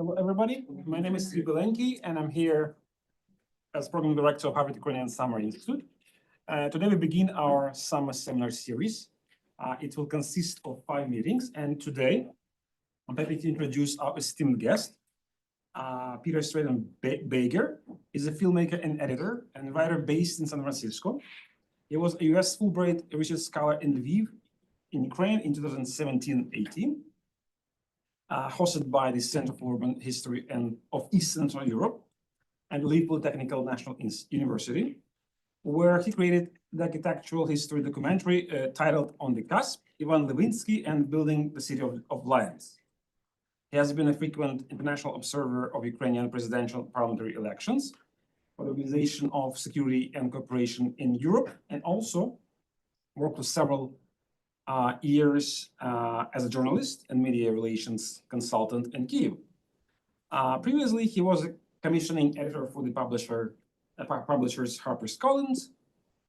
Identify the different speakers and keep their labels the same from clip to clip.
Speaker 1: Hello, everybody. My name is Bilenky, and I'm here as program director of Harvard Ukrainian Summer Institute. Today we begin our summer seminar series. It will consist of 5 meetings, and today I'm happy to introduce our esteemed guest. Peter Straton Bejger is a filmmaker and editor and writer based in San Francisco. He was a US Fulbright research scholar in Lviv, in Ukraine in 2017-18. Hosted by the Center for Urban History and of East Central Europe and Lviv Polytechnical National University, where he created the architectural history documentary titled On the Cusp, Ivan Levynskyi and Building the City of Lions. He has been a frequent international observer of Ukrainian presidential parliamentary elections for the Organization of Security and Cooperation in Europe, and also worked with several years as a journalist and media relations consultant in Kyiv. Previously, he was a commissioning editor for the publishers HarperCollins,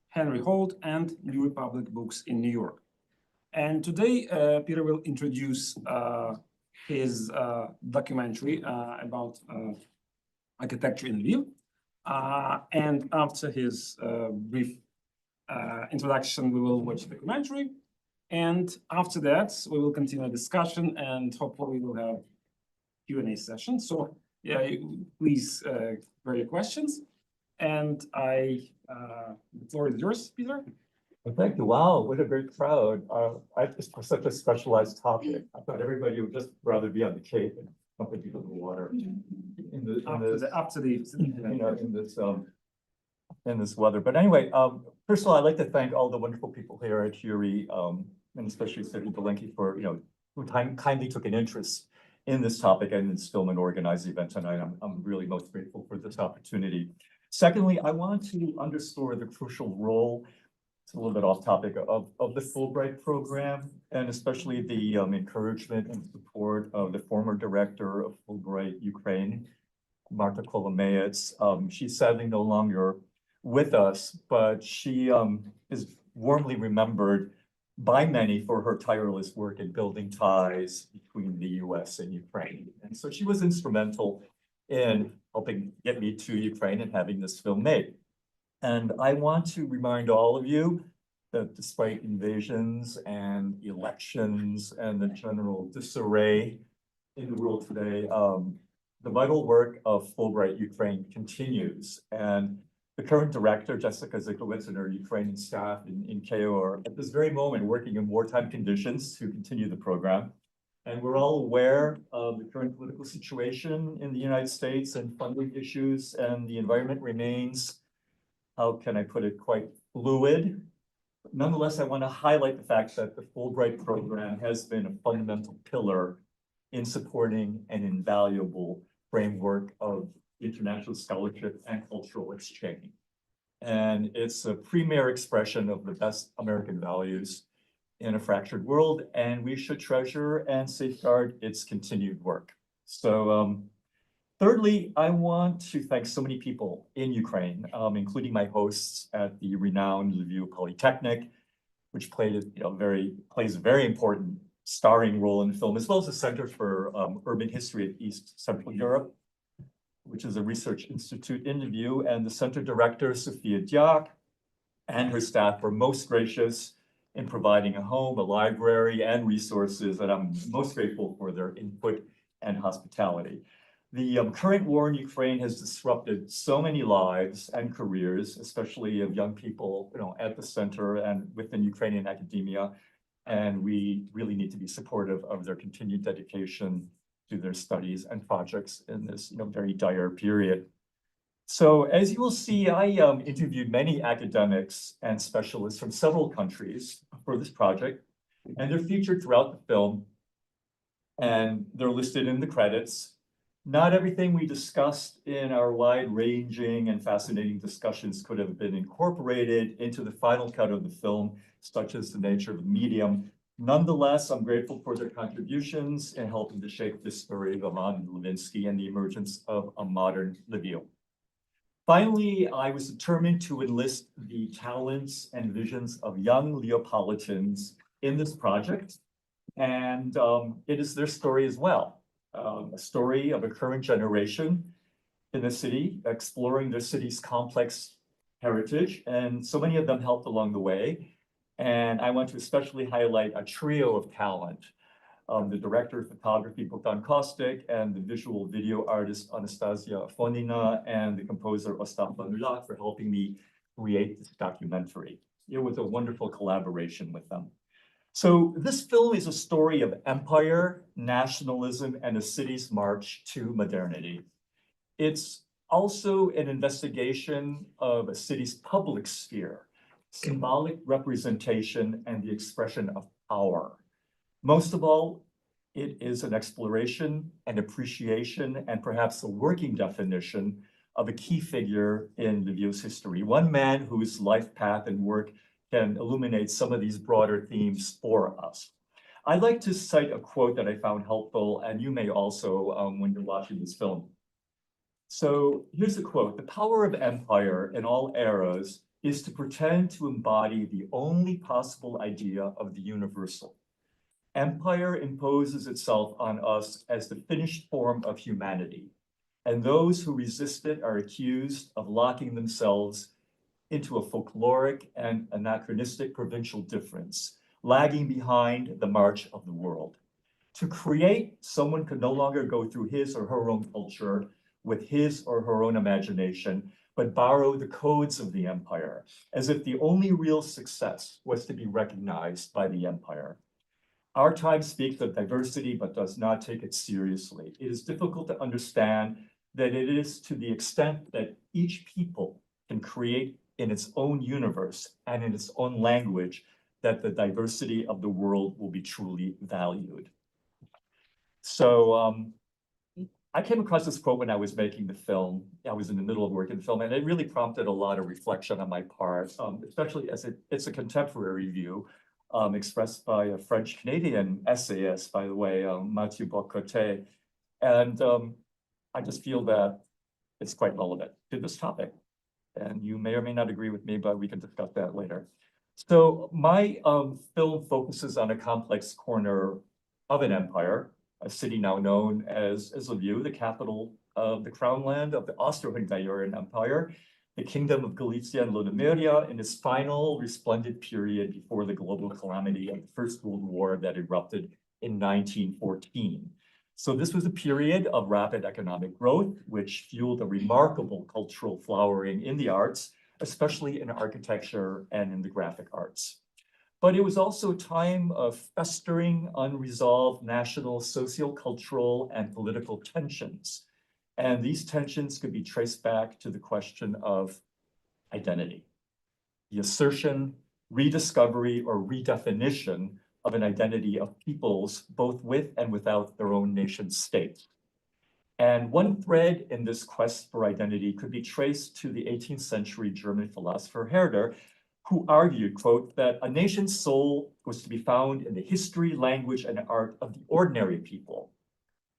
Speaker 1: Henry Holt, and New Republic Books in New York. And today, Peter will introduce his documentary about architecture in Lviv. And after his brief introduction, we will watch the documentary. And after that, we will continue a discussion and hopefully we'll have Q&A session. So yeah, please write your questions. And the floor is yours, Peter.
Speaker 2: Well, thank you. Wow, what a great crowd. It's such a specialized topic. I thought everybody would just rather be on the Cape and something into the water. In this weather. But anyway, first of all, I'd like to thank all the wonderful people here at URI, and especially Serhiy Bilenky for, who kindly took an interest in this topic and in this film and organized the event tonight. I'm really most grateful for this opportunity. Secondly, I want to underscore the crucial role, it's a little bit off topic, of the Fulbright program, and especially the encouragement and support of the former director of Fulbright Ukraine, Marta Kolomeitz. She's sadly no longer with us, but she is warmly remembered by many for her tireless work in building ties between the US and Ukraine. And so she was instrumental in helping get me to Ukraine and having this film made. And I want to remind all of you that despite invasions and elections and the general disarray in the world today, the vital work of Fulbright Ukraine continues. And the current director, Jessica Ziklowitz, and her Ukrainian staff in Kyiv are at this very moment working in wartime conditions to continue the program. And we're all aware of the current political situation in the United States and funding issues, and the environment remains, how can I put it, quite fluid. But nonetheless, I want to highlight the fact that the Fulbright program has been a fundamental pillar in supporting an invaluable framework of international scholarship and cultural exchange. And it's a premier expression of the best American values in a fractured world, and we should treasure and safeguard its continued work. So thirdly, I want to thank so many people in Ukraine, including my hosts at the renowned Lviv Polytechnic, which plays a very important starring role in the film, as well as the Center for Urban History of East Central Europe, which is a research institute in Lviv, and the center director, Sofia Diak, and her staff were most gracious in providing a home, a library, and resources, and I'm most grateful for their input and hospitality. The current war in Ukraine has disrupted so many lives and careers, especially of young people, at the center and within Ukrainian academia, and we really need to be supportive of their continued dedication to their studies and projects in this very dire period. So as you will see, I interviewed many academics and specialists from several countries for this project, and they're featured throughout the film, and they're listed in the credits. Not everything we discussed in our wide-ranging and fascinating discussions could have been incorporated into the final cut of the film, such as the nature of the medium. Nonetheless, I'm grateful for their contributions in helping to shape the story of Ivan Levynskyi and the emergence of a modern Lviv. Finally, I was determined to enlist the talents and visions of young Leopolitans in this project, and it is their story as well. a story of a current generation in the city, exploring the city's complex heritage, and so many of them helped along the way. And I want to especially highlight a trio of talent. The director of photography, Bogdan Kostik, and the visual video artist, Anastasia Fonina, and the composer, Ostap Vanulak, for helping me create this documentary. It was a wonderful collaboration with them. So this film is a story of empire, nationalism, and a city's march to modernity. It's also an investigation of a city's public sphere, symbolic representation, and the expression of power. Most of all, it is an exploration and appreciation and perhaps a working definition of a key figure in Lviv's history, one man whose life path and work can illuminate some of these broader themes for us. I'd like to cite a quote that I found helpful, and you may also when you're watching this film. So here's the quote: "The power of empire in all eras is to pretend to embody the only possible idea of the universal. Empire imposes itself on us as the finished form of humanity, and those who resist it are accused of locking themselves into a folkloric and anachronistic provincial difference, lagging behind the march of the world. To create, someone could no longer go through his or her own culture with his or her own imagination, but borrow the codes of the empire, as if the only real success was to be recognized by the empire. Our time speaks of diversity, but does not take it seriously. It is difficult to understand that it is to the extent that each people can create in its own universe and in its own language that the diversity of the world will be truly valued." So I came across this quote when I was making the film. I was in the middle of working the film, and it really prompted a lot of reflection on my part, especially as it's a contemporary view. Expressed by a French-Canadian essayist, by the way, Mathieu Bocoté. And I just feel that it's quite relevant to this topic. And you may or may not agree with me, but we can discuss that later. So my film focuses on a complex corner of an empire, a city now known as Lviv, the capital of the crown land of the Austro-Hungarian Empire, the Kingdom of Galicia and Lodomeria, in its final resplendent period before the global calamity of the First World War that erupted in 1914. So this was a period of rapid economic growth, which fueled a remarkable cultural flowering in the arts, especially in architecture and in the graphic arts. But it was also a time of festering, unresolved national, sociocultural, and political tensions. And these tensions could be traced back to the question of identity, the assertion, rediscovery, or redefinition of an identity of peoples, both with and without their own nation state. And one thread in this quest for identity could be traced to the 18th century German philosopher Herder, who argued, quote, that a nation's soul was to be found in the history, language, and art of the ordinary people.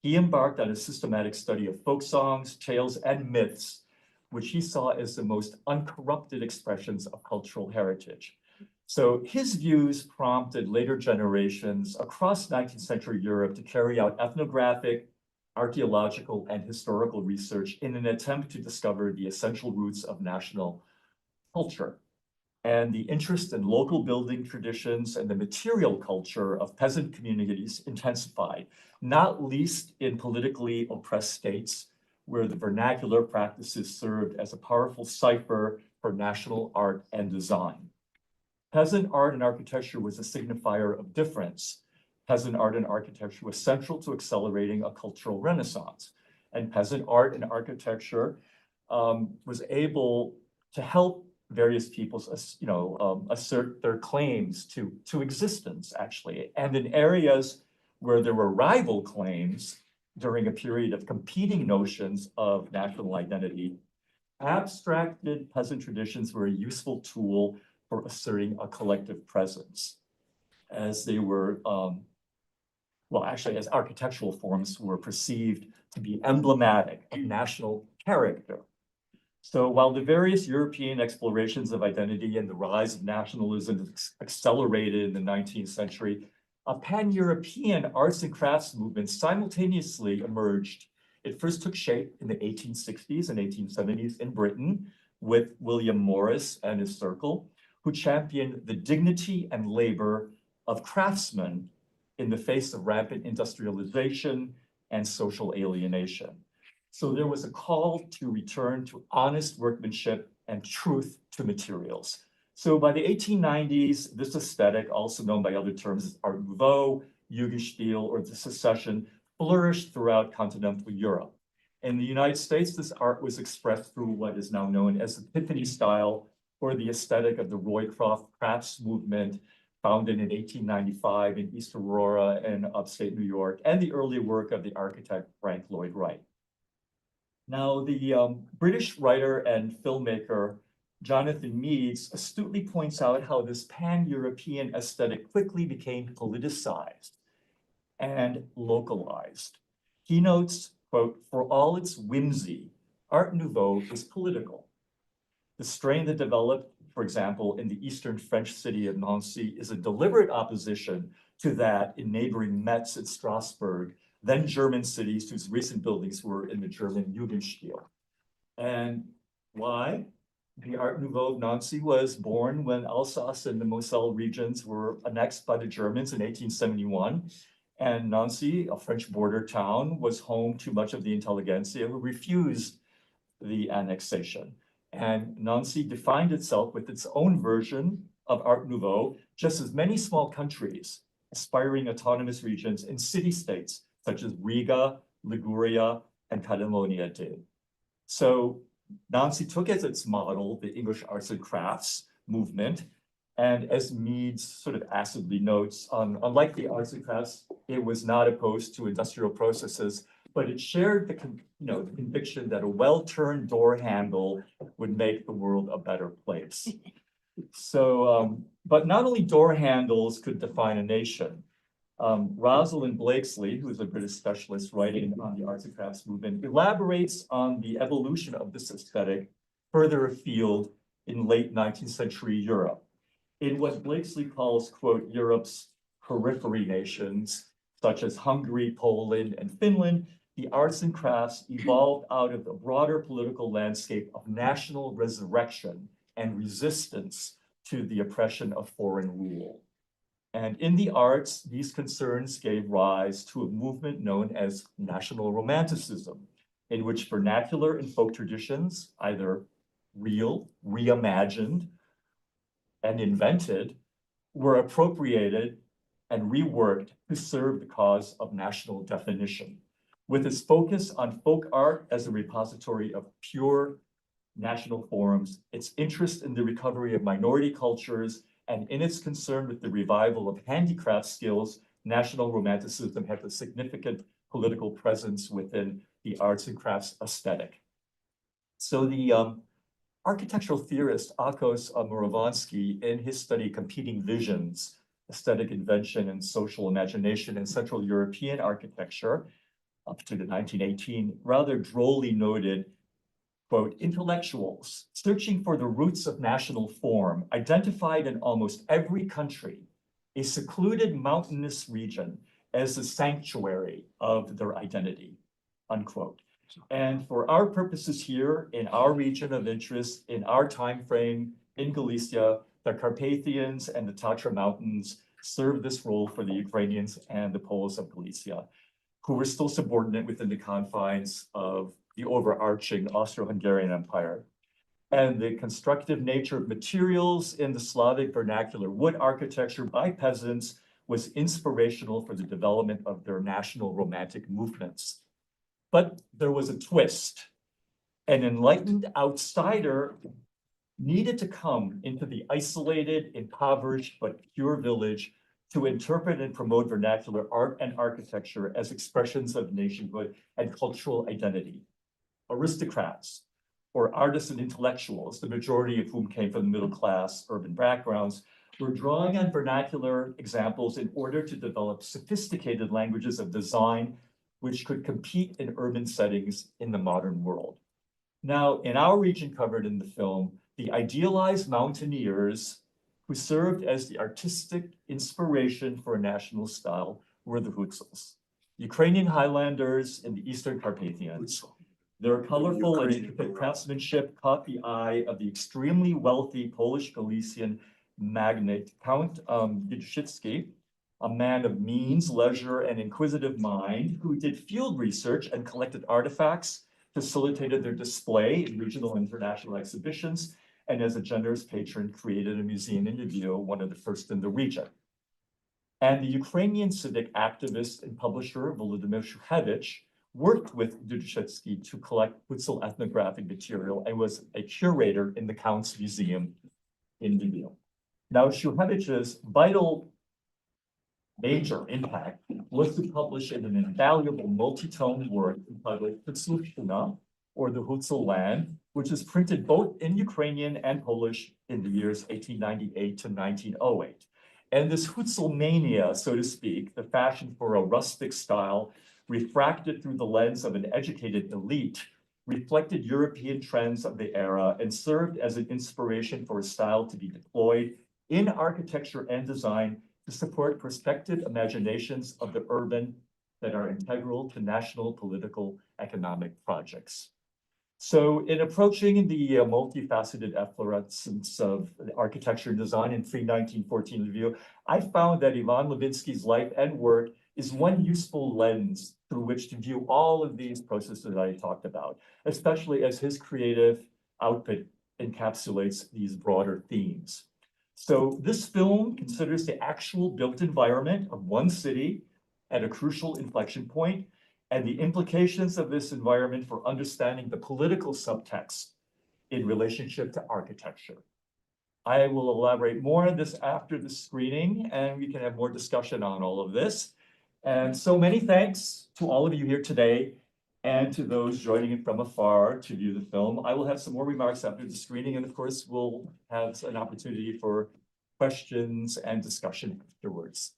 Speaker 2: He embarked on a systematic study of folk songs, tales, and myths, which he saw as the most uncorrupted expressions of cultural heritage. So his views prompted later generations across 19th century Europe to carry out ethnographic, archaeological, and historical research in an attempt to discover the essential roots of national culture. And the interest in local building traditions and the material culture of peasant communities intensified, not least in politically oppressed states, where the vernacular practices served as a powerful cipher for national art and design. Peasant art and architecture was a signifier of difference. Peasant art and architecture was central to accelerating a cultural renaissance. And peasant art and architecture was able to help various peoples, assert their claims to existence, actually. And in areas where there were rival claims during a period of competing notions of national identity, abstracted peasant traditions were a useful tool for asserting a collective presence, as they were, as architectural forms were perceived to be emblematic of national character. So while the various European explorations of identity and the rise of nationalism accelerated in the 19th century, a pan-European arts and crafts movement simultaneously emerged. It first took shape in the 1860s and 1870s in Britain with William Morris and his circle, who championed the dignity and labor of craftsmen in the face of rampant industrialization and social alienation. So there was a call to return to honest workmanship and truth to materials. So by the 1890s, this aesthetic, also known by other terms as Art Nouveau, Jugendstil, or the Secession, flourished throughout continental Europe. In the United States, this art was expressed through what is now known as the Tiffany style, or the aesthetic of the Roycroft crafts movement, founded in 1895 in East Aurora and upstate New York, and the early work of the architect Frank Lloyd Wright. Now, the British writer and filmmaker Jonathan Meades astutely points out how this pan-European aesthetic quickly became politicized and localized. He notes, quote, "For all its whimsy, Art Nouveau is political. The strain that developed, for example, in the eastern French city of Nancy is a deliberate opposition to that in neighboring Metz and Strasbourg, then German cities whose recent buildings were in the German Jugendstil." And why? The Art Nouveau of Nancy was born when Alsace and the Moselle regions were annexed by the Germans in 1871. And Nancy, a French border town, was home to much of the intelligentsia who refused the annexation. And Nancy defined itself with its own version of Art Nouveau, just as many small countries, aspiring autonomous regions and city-states such as Riga, Liguria, and Catalonia did. So Nancy took as its model the English arts and crafts movement. And as Meades sort of acidly notes, unlike the arts and crafts, it was not opposed to industrial processes, but it shared the conviction that a well-turned door handle would make the world a better place. So, but not only door handles could define a nation. Rosalind Blakesley, who is a British specialist writing on the arts and crafts movement, elaborates on the evolution of this aesthetic further afield in late 19th century Europe. In what Blakesley calls, quote, Europe's periphery nations, such as Hungary, Poland, and Finland, the arts and crafts evolved out of the broader political landscape of national resurrection and resistance to the oppression of foreign rule. And in the arts, these concerns gave rise to a movement known as National Romanticism, in which vernacular and folk traditions, either real, reimagined, and invented, were appropriated and reworked to serve the cause of national definition. With its focus on folk art as a repository of pure national forms, its interest in the recovery of minority cultures, and in its concern with the revival of handicraft skills, National Romanticism had a significant political presence within the arts and crafts aesthetic. So the architectural theorist Akos Levynskyi, in his study Competing Visions, Aesthetic Invention and Social Imagination in Central European Architecture, up to the 1918, rather drolly noted, quote, "Intellectuals searching for the roots of national form identified in almost every country a secluded mountainous region as the sanctuary of their identity," unquote. And for our purposes here, in our region of interest, in our time frame, in Galicia, the Carpathians and the Tatra Mountains served this role for the Ukrainians and the Poles of Galicia, who were still subordinate within the confines of the overarching Austro-Hungarian Empire. And the constructive nature of materials in the Slavic vernacular wood architecture by peasants was inspirational for the development of their national romantic movements. But there was a twist. An enlightened outsider needed to come into the isolated, impoverished, but pure village to interpret and promote vernacular art and architecture as expressions of nationhood and cultural identity. Aristocrats, or artists and intellectuals, the majority of whom came from middle class urban backgrounds, were drawing on vernacular examples in order to develop sophisticated languages of design which could compete in urban settings in the modern world. Now, in our region covered in the film, the idealized mountaineers who served as the artistic inspiration for a national style were the Hutsuls, Ukrainian highlanders in the Eastern Carpathians. Their colorful and intricate craftsmanship caught the eye of the extremely wealthy Polish Galician magnate, Count Gdzieczycki, a man of means, leisure, and inquisitive mind who did field research and collected artifacts, facilitated their display in regional and international exhibitions, and as a generous patron created a museum in Lviv, one of the first in the region. And the Ukrainian civic activist and publisher Volodymyr Shukhevych worked with Gdzieczycki to collect Hutsal ethnographic material and was a curator in the Count's Museum in Lviv. Now, Shukhevich's vital major impact was to publish in an invaluable multi-tome work entitled Hutsalshchina, or the Hutsal Land, which is printed both in Ukrainian and Polish in the years 1898 to 1908. And this Hutsal mania, so to speak, the fashion for a rustic style, refracted through the lens of an educated elite, reflected European trends of the era and served as an inspiration for a style to be deployed in architecture and design to support prospective imaginations of the urban that are integral to national political economic projects. So in approaching the multifaceted efflorescence of architecture and design in pre-1914 Lviv, I found that Ivan Levynskyi's life and work is one useful lens through which to view all of these processes that I talked about, especially as his creative output encapsulates these broader themes. So this film considers the actual built environment of one city at a crucial inflection point and the implications of this environment for understanding the political subtext in relationship to architecture. I will elaborate more on this after the screening, and we can have more discussion on all of this. And so many thanks to all of you here today and to those joining in from afar to view the film. I will have some more remarks after the screening, and of course, we'll have an opportunity for questions and discussion afterwards.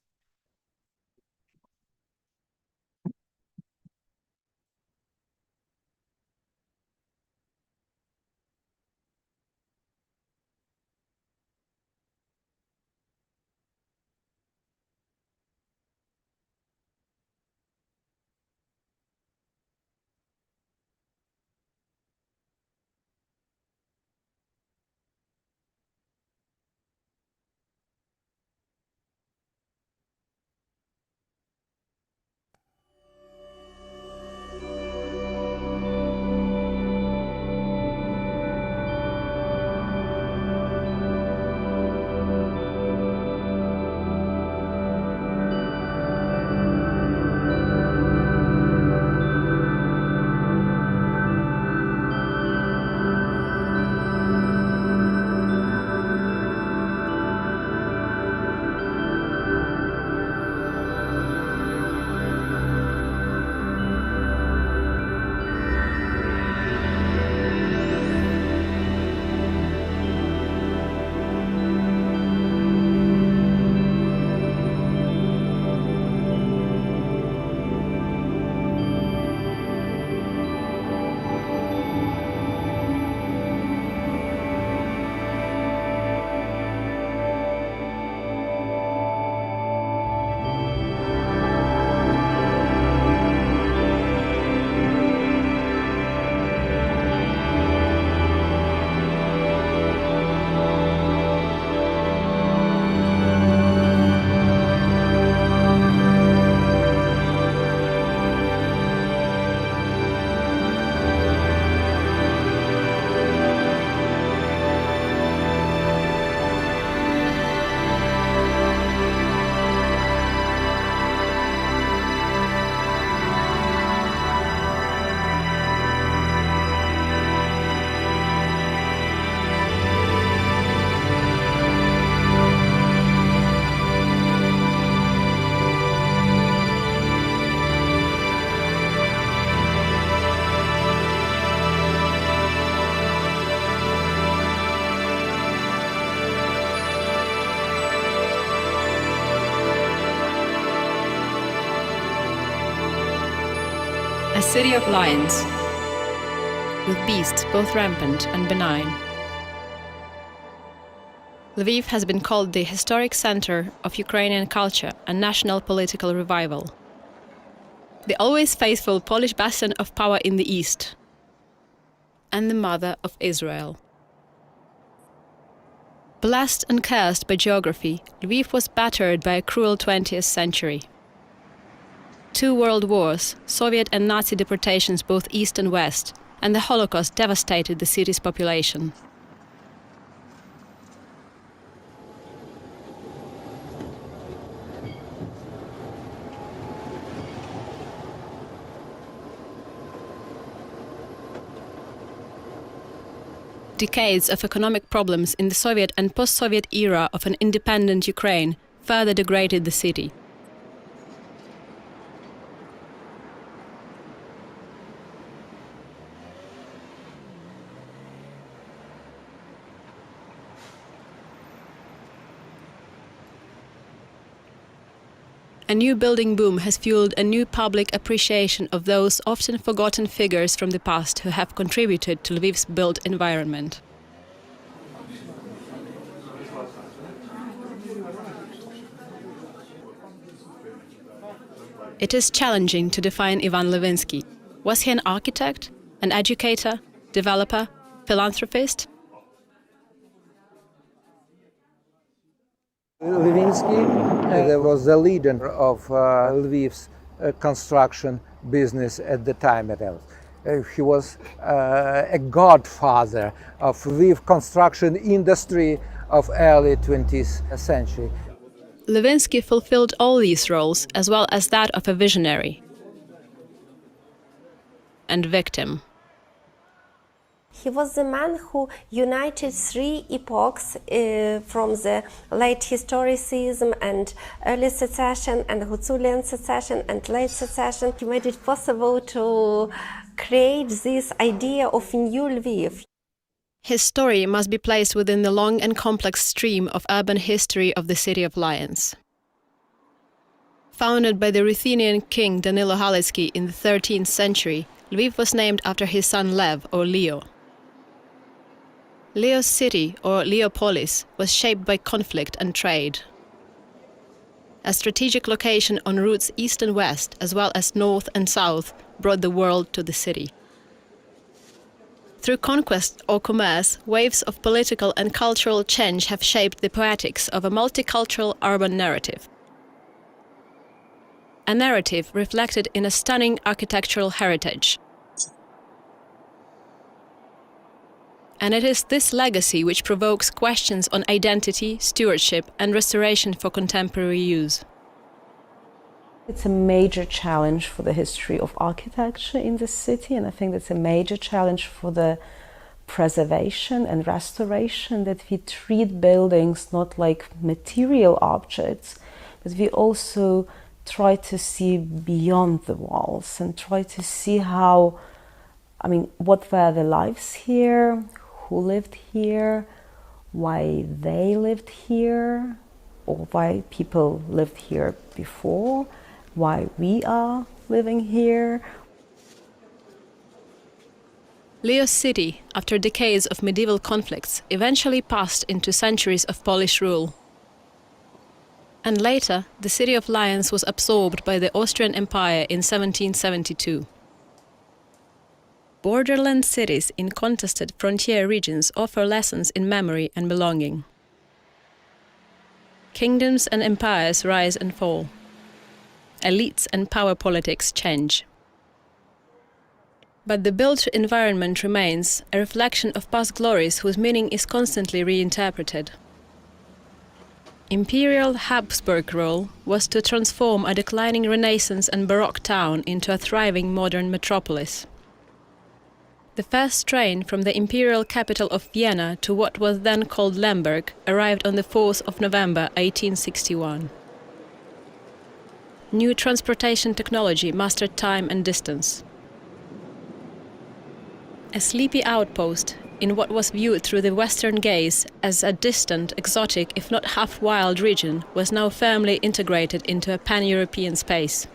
Speaker 3: A city of lions, with beasts both rampant and benign. Lviv has been called the historic center of Ukrainian culture and national political revival. The always faithful Polish bastion of power in the east, and the mother of Israel. Blessed and cursed by geography, Lviv was battered by a cruel 20th century. 2 world wars, Soviet and Nazi deportations both east and west, and the Holocaust devastated the city's population. Decades of economic problems in the Soviet and post-Soviet era of an independent Ukraine further degraded the city. A new building boom has fueled a new public appreciation of those often forgotten figures from the past who have contributed to Lviv's built environment. It is challenging to define Ivan Levynskyi. Was he an architect, an educator, developer, philanthropist?
Speaker 4: Levynskyi was the leader of Lviv's construction business at the time. He was a godfather of Lviv construction industry of early 20th century.
Speaker 3: Levynskyi fulfilled all these roles, as well as that of a visionary and victim.
Speaker 5: He was the man who united 3 epochs from the late historicism and early secession and Hutulian secession and late secession. He made it possible to create this idea of new Lviv.
Speaker 3: His story must be placed within the long and complex stream of urban history of the City of Lions. Founded by the Ruthenian king Danilo Halevsky in the 13th century, Lviv was named after his son Lev, or Leo. Leo's city, or Leopolis, was shaped by conflict and trade. A strategic location on routes east and west, as well as north and south, brought the world to the city. Through conquest or commerce, waves of political and cultural change have shaped the poetics of a multicultural urban narrative. A narrative reflected in a stunning architectural heritage. And it is this legacy which provokes questions on identity, stewardship, and restoration for contemporary use.
Speaker 6: It's a major challenge for the history of architecture in the city, and I think it's a major challenge for the preservation and restoration, that we treat buildings not like material objects, but we also try to see beyond the walls and try to see how, what were the lives here, who lived here, why they lived here, or why people lived here before, why we are living here.
Speaker 3: Leo's city, after decades of medieval conflicts, eventually passed into centuries of Polish rule. And later, the City of Lions was absorbed by the Austrian Empire in 1772. Borderland cities in contested frontier regions offer lessons in memory and belonging. Kingdoms and empires rise and fall. Elites and power politics change. But the built environment remains a reflection of past glories whose meaning is constantly reinterpreted. Imperial Habsburg role was to transform a declining Renaissance and Baroque town into a thriving modern metropolis. The first train from the imperial capital of Vienna to what was then called Lemberg arrived on the 4th of November 1861. New transportation technology mastered time and distance. A sleepy outpost in what was viewed through the Western gaze as a distant, exotic, if not half-wild region was now firmly integrated into a pan-European space.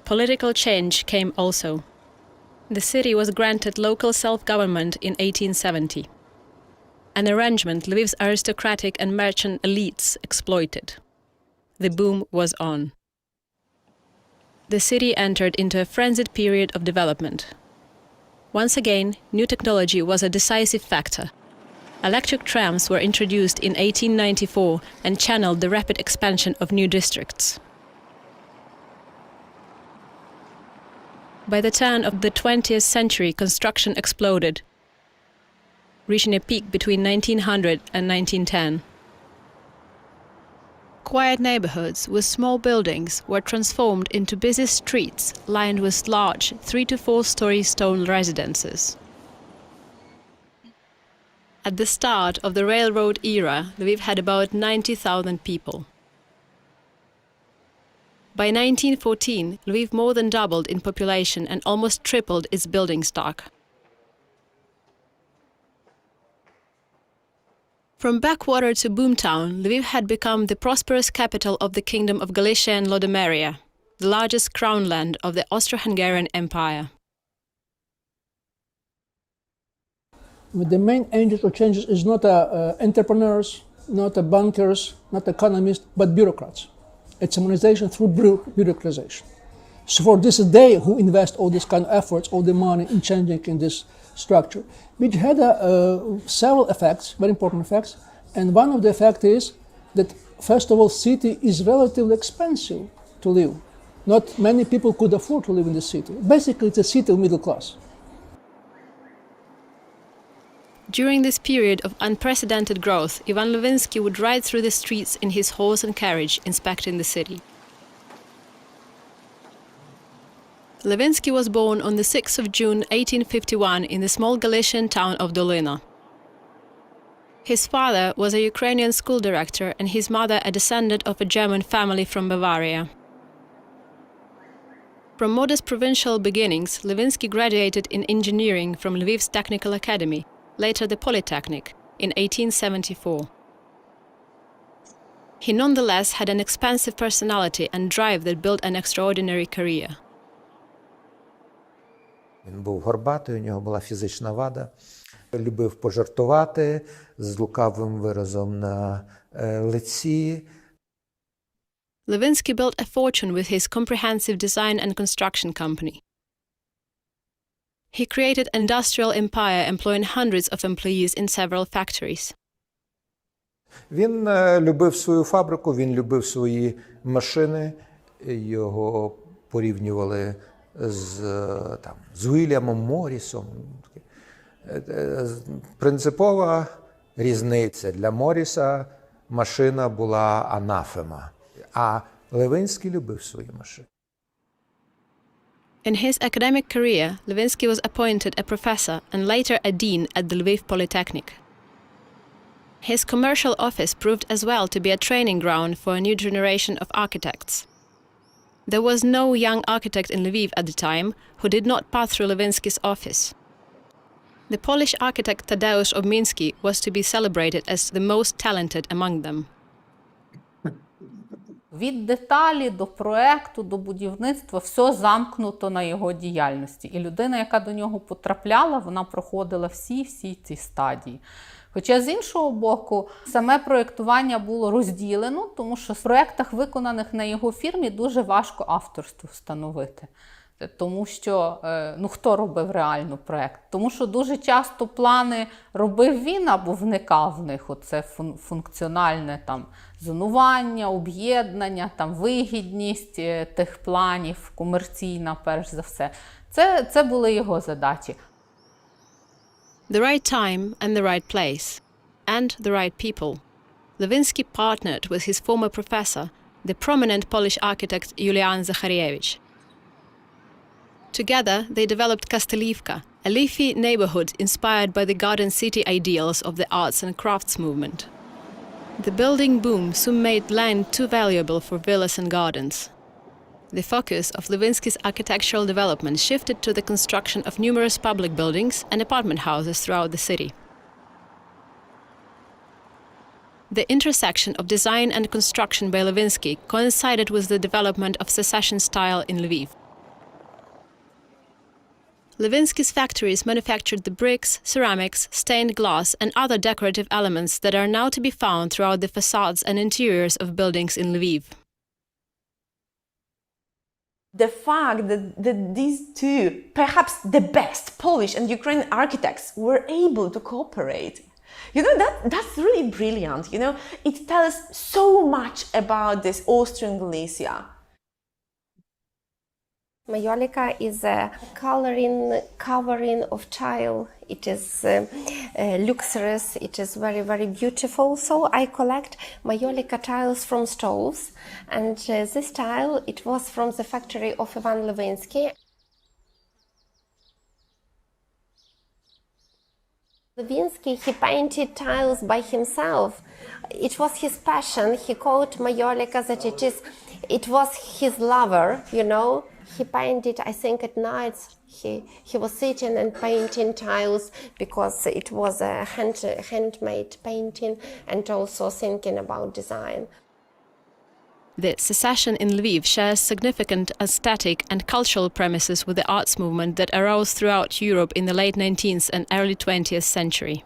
Speaker 3: Political change came also. The city was granted local self-government in 1870. an arrangement Lviv's aristocratic and merchant elites exploited. The boom was on. The city entered into a frenzied period of development. Once again, new technology was a decisive factor. Electric trams were introduced in 1894 and channeled the rapid expansion of new districts. By the turn of the 20th century, construction exploded, reaching a peak between 1900 and 1910. Quiet neighborhoods with small buildings were transformed into busy streets lined with large 3 to 4-story stone residences. At the start of the railroad era, Lviv had about 90,000 people. By 1914, Lviv more than doubled in population and almost tripled its building stock. From backwater to boomtown, Lviv had become the prosperous capital of the Kingdom of Galicia and Lodomeria, the largest crown land of the Austro-Hungarian Empire.
Speaker 7: The main agent of changes is not entrepreneurs, not bankers, not economists, but bureaucrats. It's harmonization through bureaucratization. So for this day, who invest all these kind of efforts, all the money in changing in this structure, which had several effects, very important effects. And one of the effects is that, first of all, city is relatively expensive to live. Not many people could afford to live in the city. Basically, it's a city of middle class.
Speaker 3: During this period of unprecedented growth, Ivan Levynskyi would ride through the streets in his horse and carriage, inspecting the city. Levynskyi was born on the 6th of June 1851 in the small Galician town of Dolina. His father was a Ukrainian school director and his mother a descendant of a German family from Bavaria. From modest provincial beginnings, Levynskyi graduated in engineering from Lviv's Technical Academy, later the Polytechnic, in 1874. He nonetheless had an expansive personality and drive that built an extraordinary career.
Speaker 4: Він був горбатий, у нього була фізична вада. Любив пожартувати з лукавим виразом на лиці.
Speaker 3: Levynskyi built a fortune with his comprehensive design and construction company. He created an industrial empire employing hundreds of employees in several factories.
Speaker 4: Він любив свою фабрику, він любив свої машини. Його порівнювали з Уільямом Моррісом. Принципова різниця. Для Морріса машина була анафема, а Левинський любив свої машини.
Speaker 3: In his academic career, Levynskyi was appointed a professor and later a dean at the Lviv Polytechnic. His commercial office proved as well to be a training ground for a new generation of architects. There was no young architect in Lviv at the time who did not pass through Levynskyi's office. The Polish architect Tadeusz Obmiński was to be celebrated as the most talented among them.
Speaker 8: Від деталі до проекту, до будівництва, все замкнуто на його діяльності. І людина, яка до нього потрапляла, вона проходила всі ці стадії. Хоча, з іншого боку, саме проєктування було розділено, тому що в проєктах, виконаних на його фірмі, дуже важко авторство встановити. Тому що, хто робив реально проєкт? Тому що дуже часто плани робив він або вникав в них. Оце функціональне зонування, об'єднання, вигідність тих планів, комерційна, перш за все. Це були його задачі.
Speaker 3: The right time and the right place, and the right people. Levynskyi partnered with his former professor, the prominent Polish architect Julian Zacharewicz. Together, they developed Kastelivka, a leafy neighborhood inspired by the garden city ideals of the arts and crafts movement. The building boom soon made land too valuable for villas and gardens. The focus of Levynskyi's architectural development shifted to the construction of numerous public buildings and apartment houses throughout the city. The intersection of design and construction by Levynskyi coincided with the development of Secession style in Lviv. Levynskyi's factories manufactured the bricks, ceramics, stained glass and other decorative elements that are now to be found throughout the facades and interiors of buildings in Lviv.
Speaker 9: The fact that these two, perhaps the best Polish and Ukrainian architects, were able to cooperate, that's really brilliant. It tells so much about this Austrian Galicia.
Speaker 5: Majolika is a covering of tile. It is luxurious, it is very, very beautiful. So I collect Majolika tiles from stoves. And this tile, it was from the factory of Ivan Levynskyi. Levynskyi, he painted tiles by himself. It was his passion. He called Majolika that it was his lover, He painted, I think, at nights. He was sitting and painting tiles because it was a handmade painting and also thinking about design.
Speaker 3: The Secession in Lviv shares significant aesthetic and cultural premises with the arts movement that arose throughout Europe in the late 19th and early 20th century.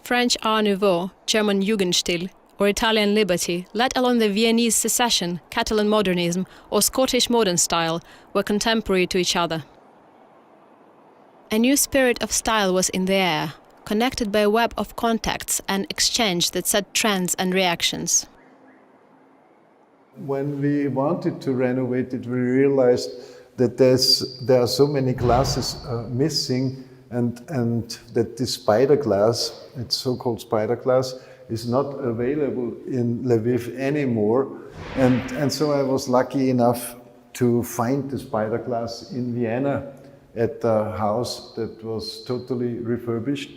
Speaker 3: French Art Nouveau, German Jugendstil, or Italian Liberty, let alone the Viennese Secession, Catalan Modernism, or Scottish Modern style, were contemporary to each other. A new spirit of style was in the air, connected by a web of contacts and exchange that set trends and reactions.
Speaker 10: When we wanted to renovate it, we realized that there are so many glasses missing, and that the spider glass, it's so-called spider glass, is not available in Lviv anymore. And so I was lucky enough to find the spider glass in Vienna at a house that was totally refurbished.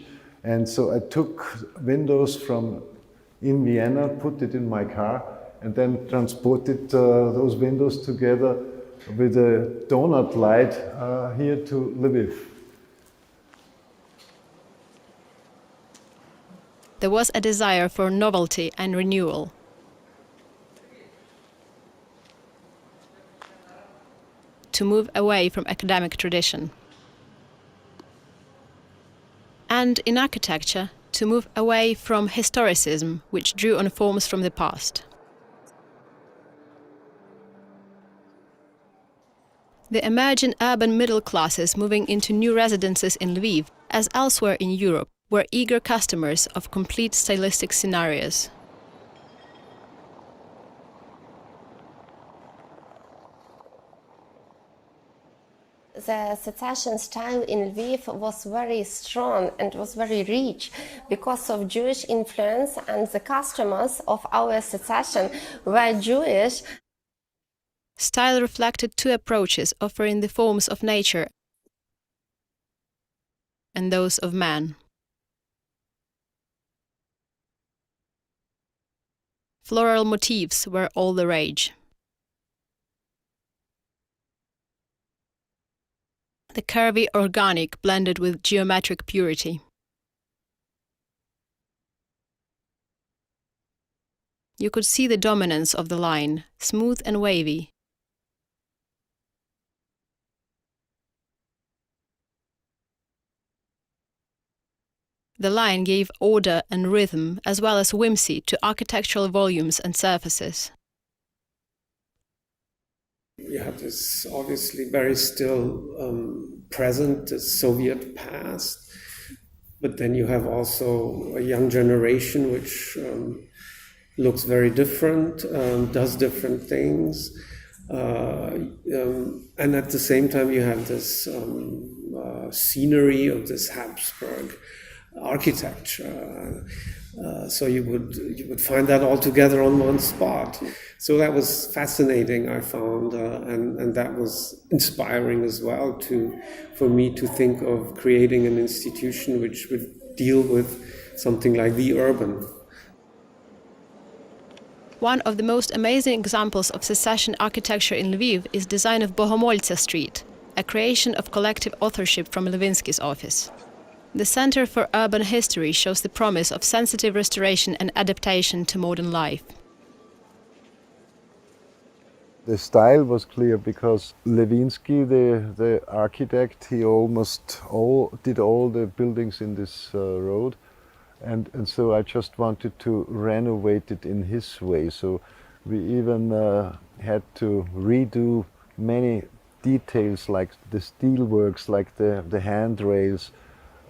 Speaker 10: And so I took windows from in Vienna, put it in my car, and then transported those windows together with a donut light here to Lviv.
Speaker 3: There was a desire for novelty and renewal. To move away from academic tradition. And in architecture, to move away from historicism, which drew on forms from the past. The emerging urban middle classes moving into new residences in Lviv, as elsewhere in Europe, were eager customers of complete stylistic scenarios.
Speaker 5: The Secession style in Lviv was very strong and was very rich because of Jewish influence, and the customers of our Secession were Jewish.
Speaker 3: Style reflected two approaches, offering the forms of nature and those of man. Floral motifs were all the rage. The curvy organic blended with geometric purity. You could see the dominance of the line, smooth and wavy. The line gave order and rhythm, as well as whimsy, to architectural volumes and surfaces.
Speaker 11: You have this obviously very still present, the Soviet past, but then you have also a young generation which looks very different, does different things, and at the same time you have this scenery of this Habsburg architecture. So you would find that all together on one spot. So that was fascinating, I found, and that was inspiring as well for me to think of creating an institution which would deal with something like the urban.
Speaker 3: One of the most amazing examples of Secession architecture in Lviv is design of Bohomoltsa Street, a creation of collective authorship from Levynskyi's office. The Center for Urban History shows the promise of sensitive restoration and adaptation to modern life.
Speaker 10: The style was clear because Levynskyi, the architect, he did all the buildings in this road. And so I just wanted to renovate it in his way. So we even had to redo many details like the steelworks, like the handrails,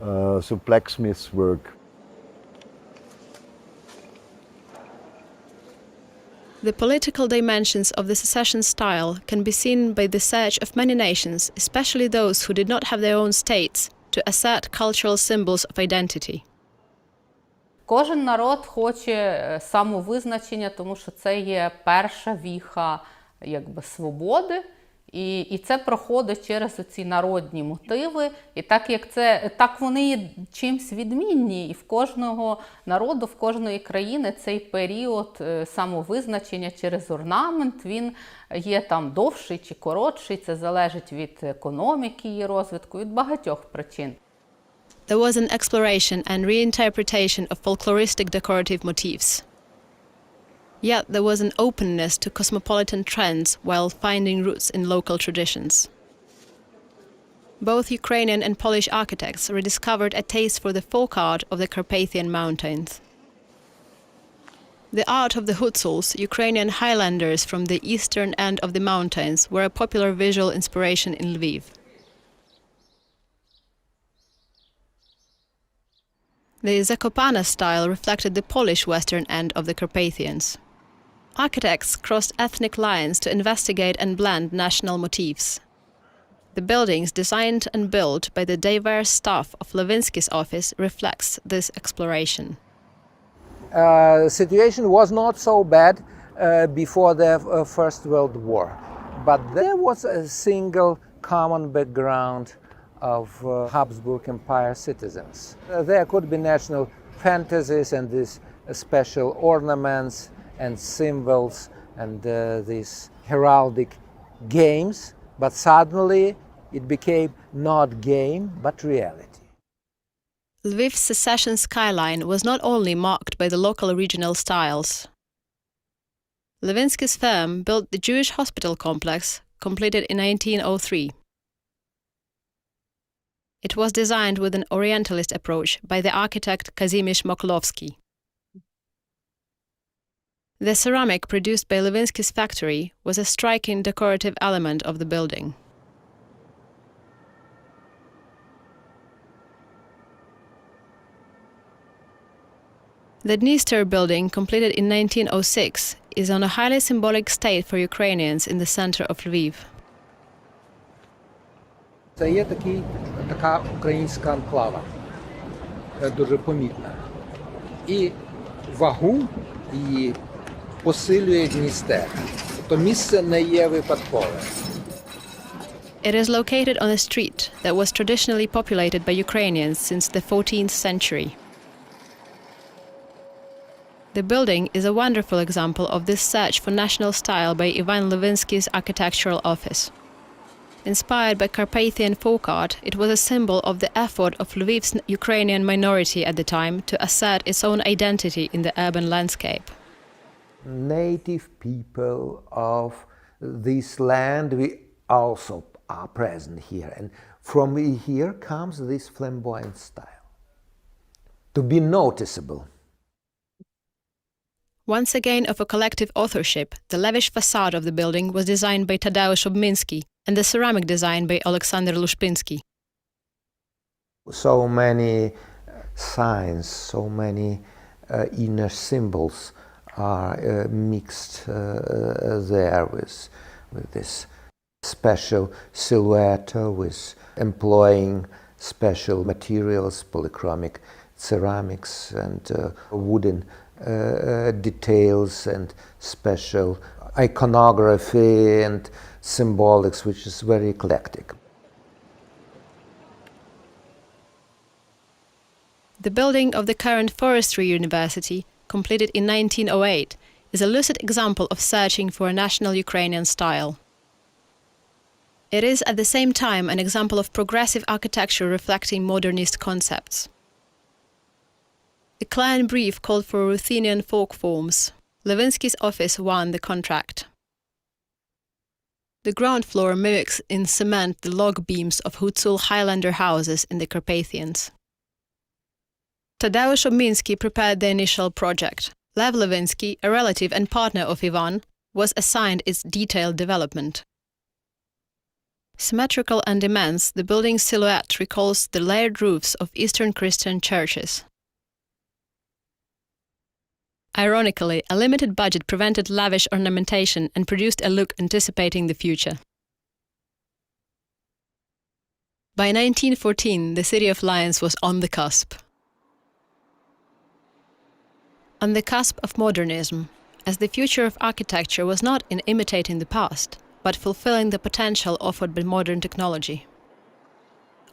Speaker 10: so blacksmith's work.
Speaker 3: The political dimensions of the secession style can be seen by the search of many nations, especially those who did not have their own states, to assert cultural symbols of identity.
Speaker 8: Кожен народ хоче самовизначення, тому що це є перша віха якби свободи, і це проходить через оці народні мотиви. І так вони є чимсь відмінні, і в кожного народу, в кожної країни цей період самовизначення через орнамент, він є там довший чи коротший, це залежить від економіки і розвитку, від багатьох причин.
Speaker 3: There was an exploration and reinterpretation of folkloristic decorative motifs. Yet there was an openness to cosmopolitan trends while finding roots in local traditions. Both Ukrainian and Polish architects rediscovered a taste for the folk art of the Carpathian Mountains. The art of the Hutsuls, Ukrainian highlanders from the eastern end of the mountains, were a popular visual inspiration in Lviv. The Zakopane style reflected the Polish western end of the Carpathians. Architects crossed ethnic lines to investigate and blend national motifs. The buildings designed and built by the diverse staff of Levynskyi's office reflects this exploration.
Speaker 4: The situation was not so bad before the First World War, but there was a single common background of Habsburg Empire citizens. There could be national fantasies and these special ornaments and symbols and these heraldic games, but suddenly it became not game but reality.
Speaker 3: Lviv's secession skyline was not only marked by the local regional styles. Levynskyi's firm built the Jewish hospital complex, completed in 1903. It was designed with an Orientalist approach by the architect Kazimierz Moklowski. The ceramic produced by Levynskyi's factory was a striking decorative element of the building. The Dniester building, completed in 1906, is on a highly symbolic state for Ukrainians in the center of Lviv.
Speaker 4: Це є така українська анклава, дуже помітна. І вагу її посилює Дністер. Тобто місце не є випадкове.
Speaker 3: It is located on a street that was traditionally populated by Ukrainians since the 14th century. The building is a wonderful example of this search for national style by Ivan Levynskyi's architectural office. Inspired by Carpathian folk art, it was a symbol of the effort of Lviv's Ukrainian minority at the time to assert its own identity in the urban landscape.
Speaker 4: Native people of this land we also are present here, and from here comes this flamboyant style, to be noticeable.
Speaker 3: Once again of a collective authorship, the lavish facade of the building was designed by Tadeusz Obminski and the ceramic design by Aleksander Lushpinsky.
Speaker 4: So many signs, so many inner symbols are mixed there with this special silhouette, with employing special materials, polychromic ceramics and wooden details and special iconography and symbolics, which is very eclectic.
Speaker 3: The building of the current Forestry University, completed in 1908, is a lucid example of searching for a national Ukrainian style. It is at the same time an example of progressive architecture reflecting modernist concepts. A client brief called for Ruthenian folk forms. Levynskyi's office won the contract. The ground floor mimics in cement the log beams of Hucul Highlander houses in the Carpathians. Tadeusz Obminski prepared the initial project. Lev Levynskyi, a relative and partner of Ivan, was assigned its detailed development. Symmetrical and immense, the building's silhouette recalls the layered roofs of Eastern Christian churches. Ironically, a limited budget prevented lavish ornamentation and produced a look anticipating the future. By 1914, the city of Lions was on the cusp. On the cusp of modernism, as the future of architecture was not in imitating the past, but fulfilling the potential offered by modern technology.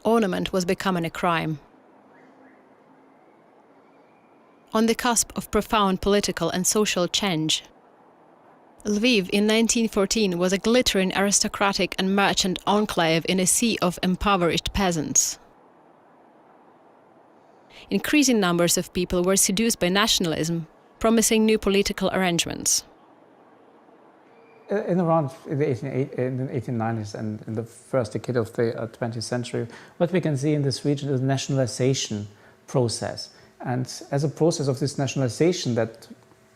Speaker 3: Ornament was becoming a crime. On the cusp of profound political and social change, Lviv in 1914 was a glittering aristocratic and merchant enclave in a sea of impoverished peasants. Increasing numbers of people were seduced by nationalism, promising new political arrangements.
Speaker 12: In the 1890s and in the first decade of the 20th century, what we can see in this region is a nationalization process. And as a process of this nationalization, that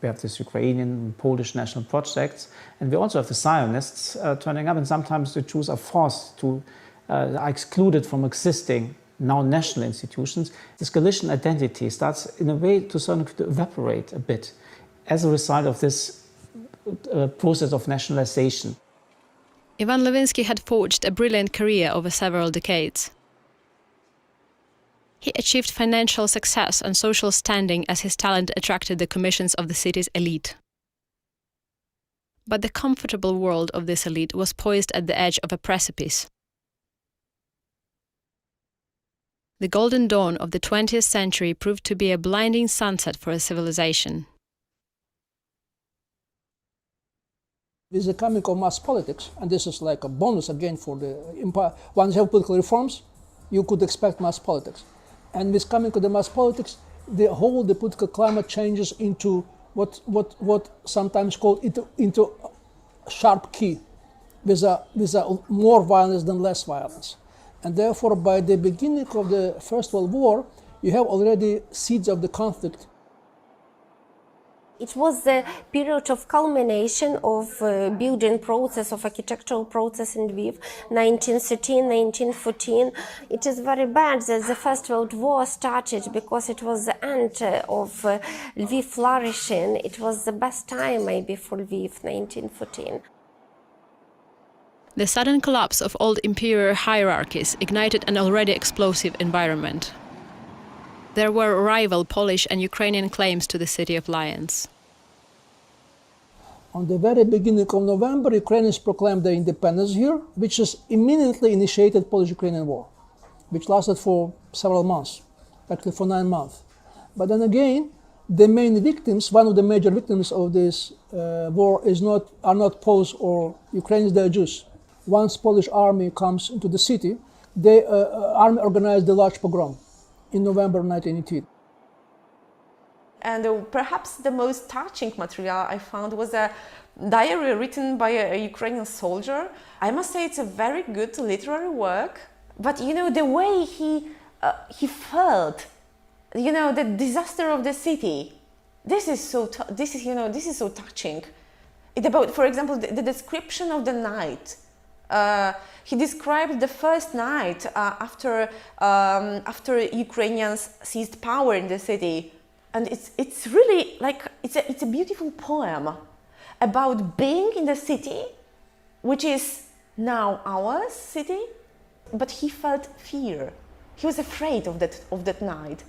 Speaker 12: we have this Ukrainian, Polish national projects, and we also have the Zionists turning up, and sometimes the Jews are forced to, are excluded from existing now national institutions. This Galician identity starts in a way to sort of evaporate a bit as a result of this process of nationalization.
Speaker 3: Ivan Levynskyi had forged a brilliant career over several decades. He achieved financial success and social standing as his talent attracted the commissions of the city's elite. But the comfortable world of this elite was poised at the edge of a precipice. The golden dawn of the 20th century proved to be a blinding sunset for a civilization.
Speaker 7: With the coming of mass politics, and this is like a bonus again for the empire, once you have political reforms, you could expect mass politics. And with coming of the mass politics, the political climate changes into what sometimes called into sharp key, with a more violence than less violence. And therefore, by the beginning of the First World War, you have already seeds of the conflict.
Speaker 5: It was the period of culmination of building process, of architectural process in Lviv, 1913, 1914. It is very bad that the First World War started because it was the end of Lviv flourishing. It was the best time maybe for Lviv, 1914.
Speaker 3: The sudden collapse of old imperial hierarchies ignited an already explosive environment. There were rival Polish and Ukrainian claims to the City of Lions.
Speaker 7: On the very beginning of November, Ukrainians proclaimed their independence here, which is immediately initiated Polish-Ukrainian War, which lasted for several months, actually for 9 months. But then again, the main victims, one of the major victims of this war are not Poles or Ukrainians, they are Jews. Once Polish army comes into the city, the army organized a large pogrom in November 1918.
Speaker 9: And perhaps the most touching material I found was a diary written by a Ukrainian soldier. I must say it's a very good literary work, but you know, the way he felt, you know, the disaster of the city, this is so touching. It about, for example, the description of the night. He described the first night after Ukrainians seized power in the city, and it's really like it's a beautiful poem about being in the city, which is now our city, but he felt fear. He was afraid of that night.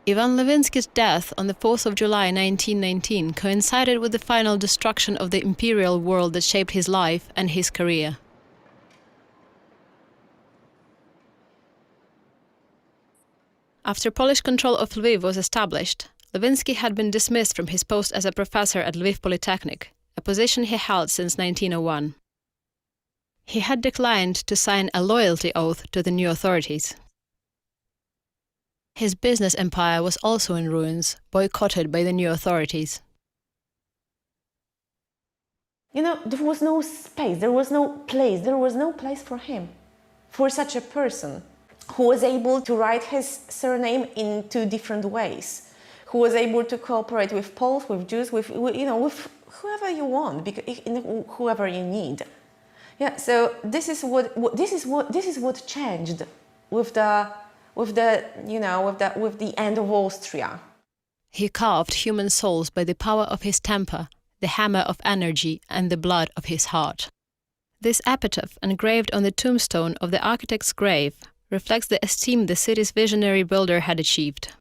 Speaker 3: Ivan Levynskyi's death on the 4th of July 1919 coincided with the final destruction of the imperial world that shaped his life and his career. After Polish control of Lviv was established, Levynskyi had been dismissed from his post as a professor at Lviv Polytechnic, a position he held since 1901. He had declined to sign a loyalty oath to the new authorities. His business empire was also in ruins, boycotted by the new authorities.
Speaker 9: You know, there was no space, there was no place for him, for such a person who was able to write his surname in 2 different ways, who was able to cooperate with Poles, with Jews, with whoever you want, because whoever you need. Yeah, so this is what changed with the end of Austria.
Speaker 3: He carved human souls by the power of his temper, the hammer of energy, and the blood of his heart. This epitaph, engraved on the tombstone of the architect's grave, reflects the esteem the city's visionary builder had achieved.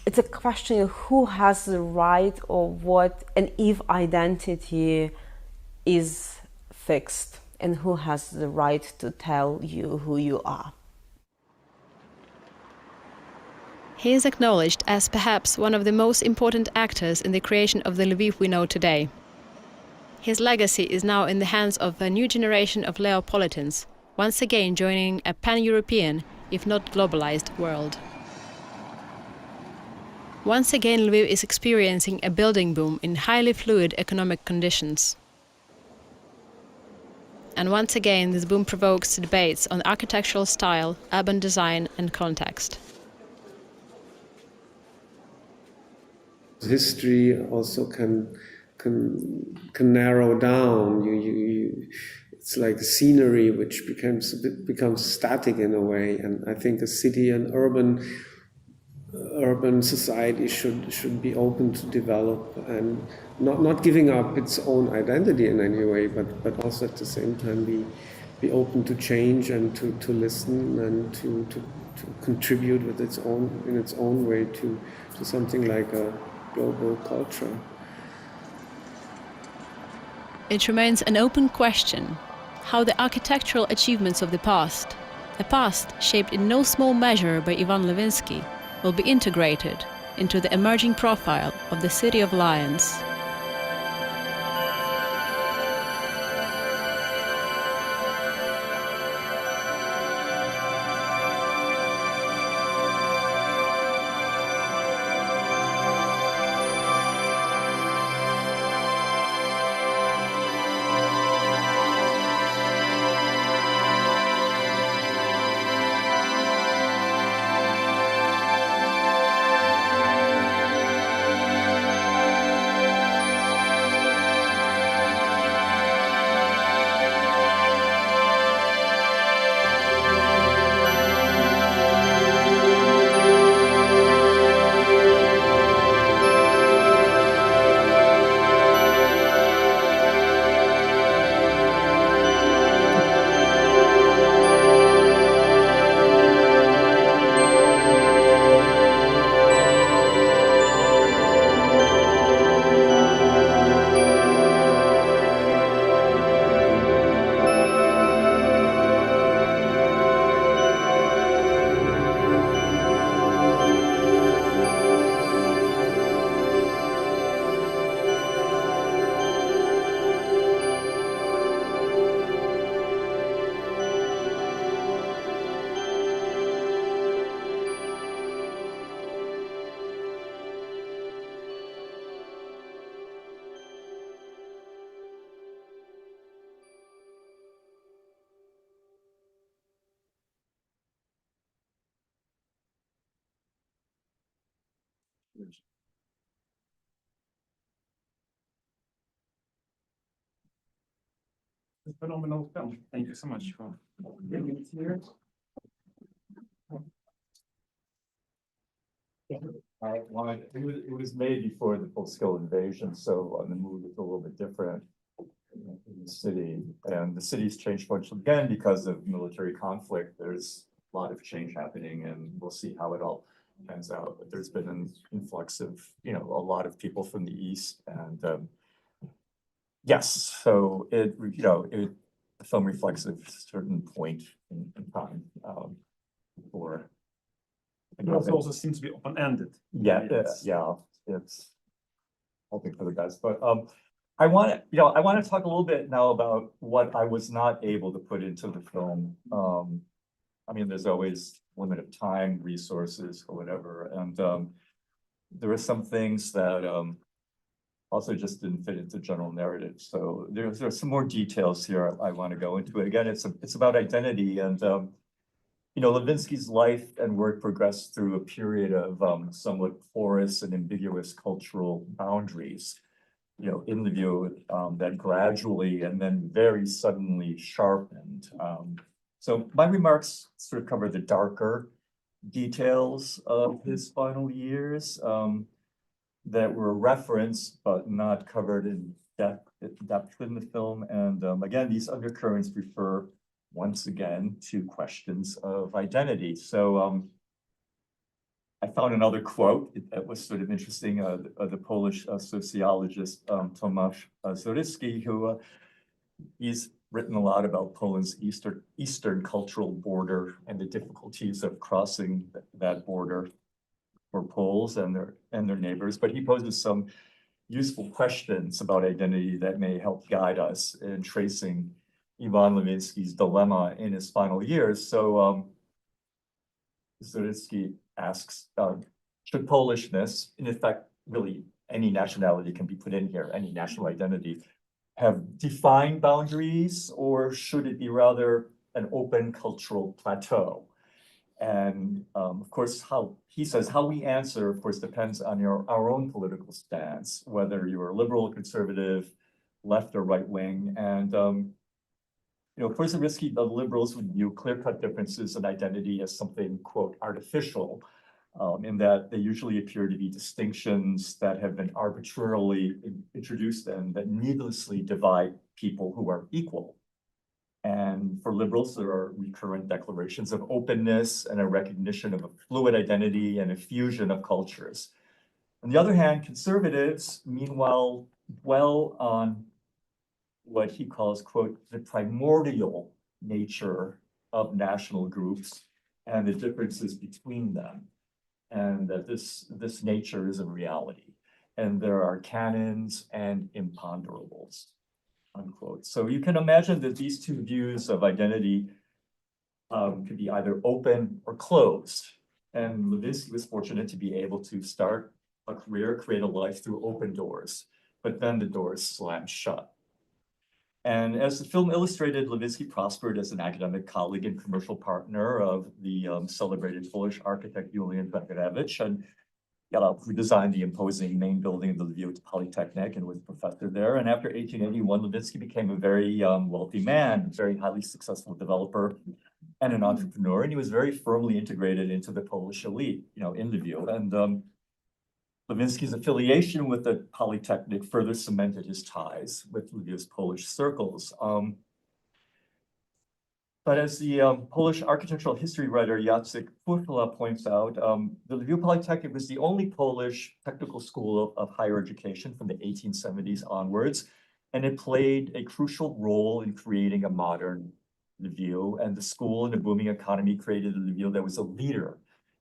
Speaker 6: It's a question of who has the right or what, and if identity is fixed, and who has the right to tell you who you are.
Speaker 3: He is acknowledged as perhaps one of the most important actors in the creation of the Lviv we know today. His legacy is now in the hands of a new generation of Leopolitans, once again joining a pan-European, if not globalized, world. Once again, Lviv is experiencing a building boom in highly fluid economic conditions. And once again, this boom provokes debates on architectural style, urban design, and context.
Speaker 11: History also can narrow down. It's like a scenery which becomes static in a way, and I think a city and urban society should be open to develop and not giving up its own identity in any way, but also at the same time be open to change and to listen and to contribute in its own way to something like a global culture.
Speaker 3: It remains an open question how the architectural achievements of the past, a past shaped in no small measure by Ivan Levynskyi, will be integrated into the emerging profile of the City of Lions.
Speaker 1: Phenomenal film. Thank you so much for bringing it here.
Speaker 2: It was made before the full-scale invasion, so the movie was a little bit different in the city. And the city's changed much again because of military conflict. There's a lot of change happening, and we'll see how it all pans out. But there's been an influx of, a lot of people from the East, and yes, so the film reflects a certain point in time for.
Speaker 1: It also seems to be open-ended.
Speaker 2: Yeah, it's hoping for the best. But I want to talk a little bit now about what I was not able to put into the film. I mean, there's always limit of time, resources, or whatever, and there are some things that also just didn't fit into general narrative. So there's some more details here I want to go into. Again, it's about identity, and Levynskyi's life and work progressed through a period of somewhat porous and ambiguous cultural boundaries. In the view that gradually and then very suddenly sharpened. So my remarks sort of cover the darker details of his final years that were referenced but not covered in depth in the film. And again, these undercurrents refer once again to questions of identity. So I found another quote that was sort of interesting, the Polish sociologist Tomasz Serhiy, who he's written a lot about Poland's eastern cultural border and the difficulties of crossing that border for Poles and their neighbors. But he poses some useful questions about identity that may help guide us in tracing Ivan Levynskyi's dilemma in his final years. So Serhiy asks, should Polishness, in effect, really any nationality can be put in here, any national identity, have defined boundaries, or should it be rather an open cultural plateau? And of course, how we answer, of course, depends on our own political stance, whether you're liberal, conservative, left or right wing. And for Serhiy, the liberals would view clear-cut differences in identity as something, quote, artificial, in that they usually appear to be distinctions that have been arbitrarily introduced and that needlessly divide people who are equal. And for liberals, there are recurrent declarations of openness and a recognition of a fluid identity and a fusion of cultures. On the other hand, conservatives, meanwhile, dwell on what he calls, quote, the primordial nature of national groups and the differences between them, and that this nature is a reality, and there are canons and imponderables, unquote. So you can imagine that these two views of identity could be either open or closed. And Levynskyi was fortunate to be able to start a career, create a life through open doors, but then the doors slammed shut. And as the film illustrated, Levynskyi prospered as an academic colleague and commercial partner of the celebrated Polish architect Julian Węgierowicz, and who designed the imposing main building of the Lviv Polytechnic and was a professor there. And after 1881, Levynskyi became a very wealthy man, very highly successful developer and an entrepreneur, and he was very firmly integrated into the Polish elite, in Lviv. And Levynskyi's affiliation with the Polytechnic further cemented his ties with Lviv's Polish circles. But as the Polish architectural history writer Jacek Purtula points out, the Lviv Polytechnic was the only Polish technical school of higher education from the 1870s onwards, and it played a crucial role in creating a modern Lviv. And the school and the booming economy created a Lviv that was a leader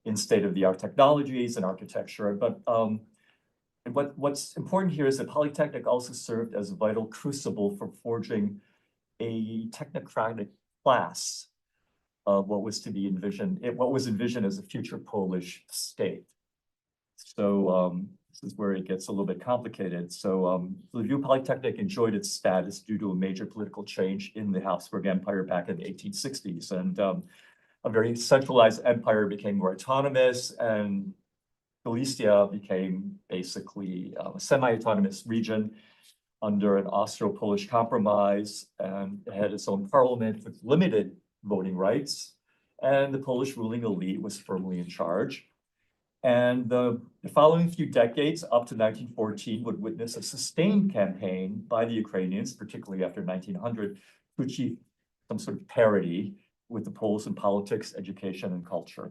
Speaker 2: in state-of-the-art technologies and architecture. But what's important here is that Polytechnic also served as a vital crucible for forging a technocratic class of what was envisioned as a future Polish state. So this is where it gets a little bit complicated. So the Lviv Polytechnic enjoyed its status due to a major political change in the Habsburg Empire back in the 1860s. And a very centralized empire became more autonomous, and Galicia became basically a semi-autonomous region under an Austro-Polish compromise, and it had its own parliament with limited voting rights, and the Polish ruling elite was firmly in charge. And the following few decades, up to 1914, would witness a sustained campaign by the Ukrainians, particularly after 1900, to achieve some sort of parity with the Poles in politics, education, and culture.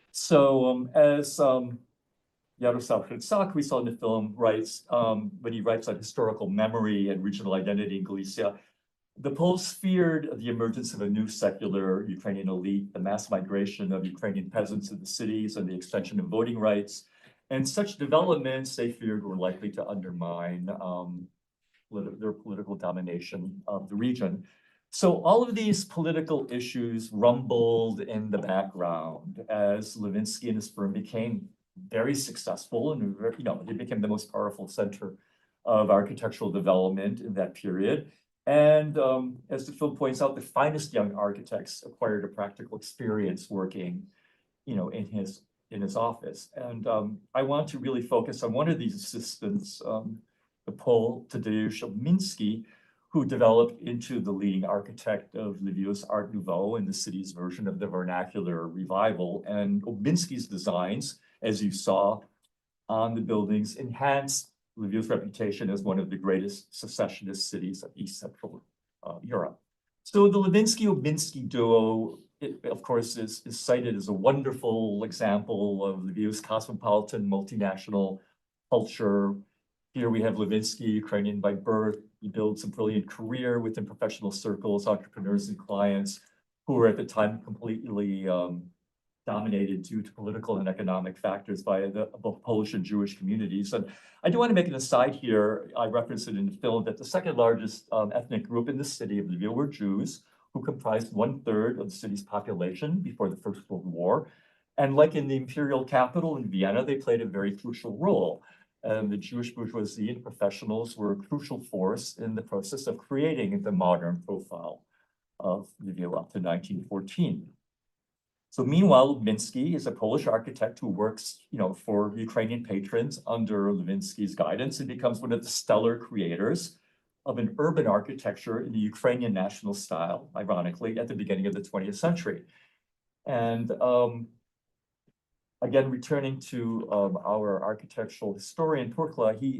Speaker 2: So as Jarosław Hrycak, we saw in the film, writes, when he writes on historical memory and regional identity in Galicia, the Poles feared the emergence of a new secular Ukrainian elite, the mass migration of Ukrainian peasants into cities, and the extension of voting rights. And such developments, they feared, were likely to undermine their political domination of the region. So all of these political issues rumbled in the background as Levynskyi and his firm became very successful, and they became the most powerful center of architectural development in that period. And as the film points out, the finest young architects acquired a practical experience working, in his office. And I want to really focus on one of these assistants, the Pole Tadeusz Levynskyi, who developed into the leading architect of Lviv's Art Nouveau and the city's version of the vernacular revival. And Levynskyi's designs, as you saw on the buildings, enhanced Lviv's reputation as one of the greatest secessionist cities of East Central Europe. So the Levynskyi-Lubinski duo, of course, is cited as a wonderful example of Lviv's cosmopolitan multinational culture. Here we have Levynskyi, Ukrainian by birth. He builds a brilliant career within professional circles, entrepreneurs and clients who were at the time completely dominated due to political and economic factors by both Polish and Jewish communities. And I do want to make an aside here. I referenced it in the film that the second largest ethnic group in the city of Lviv were Jews, who comprised 1/3 of the city's population before the First World War. And like in the imperial capital in Vienna, they played a very crucial role. And the Jewish bourgeoisie and professionals were a crucial force in the process of creating the modern profile of Lviv up to 1914. So meanwhile, Levynskyi is a Polish architect who works, for Ukrainian patrons under Levynskyi's guidance and becomes one of the stellar creators of an urban architecture in the Ukrainian national style, ironically, at the beginning of the 20th century. And again, returning to our architectural historian, Turkla, he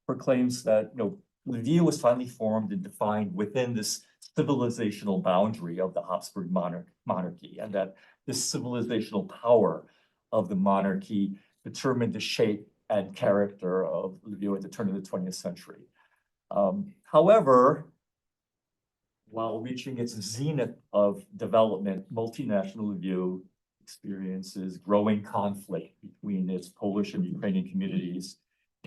Speaker 2: proclaims that Lviv was finally formed and defined within this civilizational boundary of the Habsburg monarchy, and that this civilizational power of the monarchy determined the shape and character of Lviv at the turn of the 20th century. However, while reaching its zenith of development, multinational Lviv experiences growing conflict between its Polish and Ukrainian communities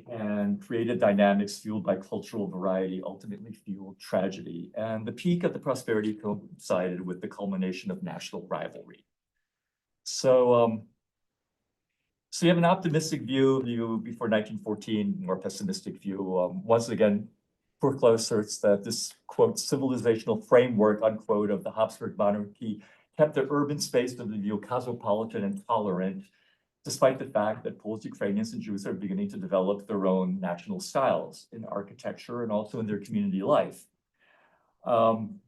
Speaker 2: and created dynamics fueled by cultural variety, ultimately fueled tragedy. And the peak of the prosperity coincided with the culmination of national rivalry. So you have an optimistic view before 1914, more pessimistic view. Once again, Turkla asserts that this, quote, civilizational framework, unquote, of the Habsburg monarchy kept the urban space of Lviv cosmopolitan and tolerant, despite the fact that Poles, Ukrainians, and Jews are beginning to develop their own national styles in architecture and also in their community life. And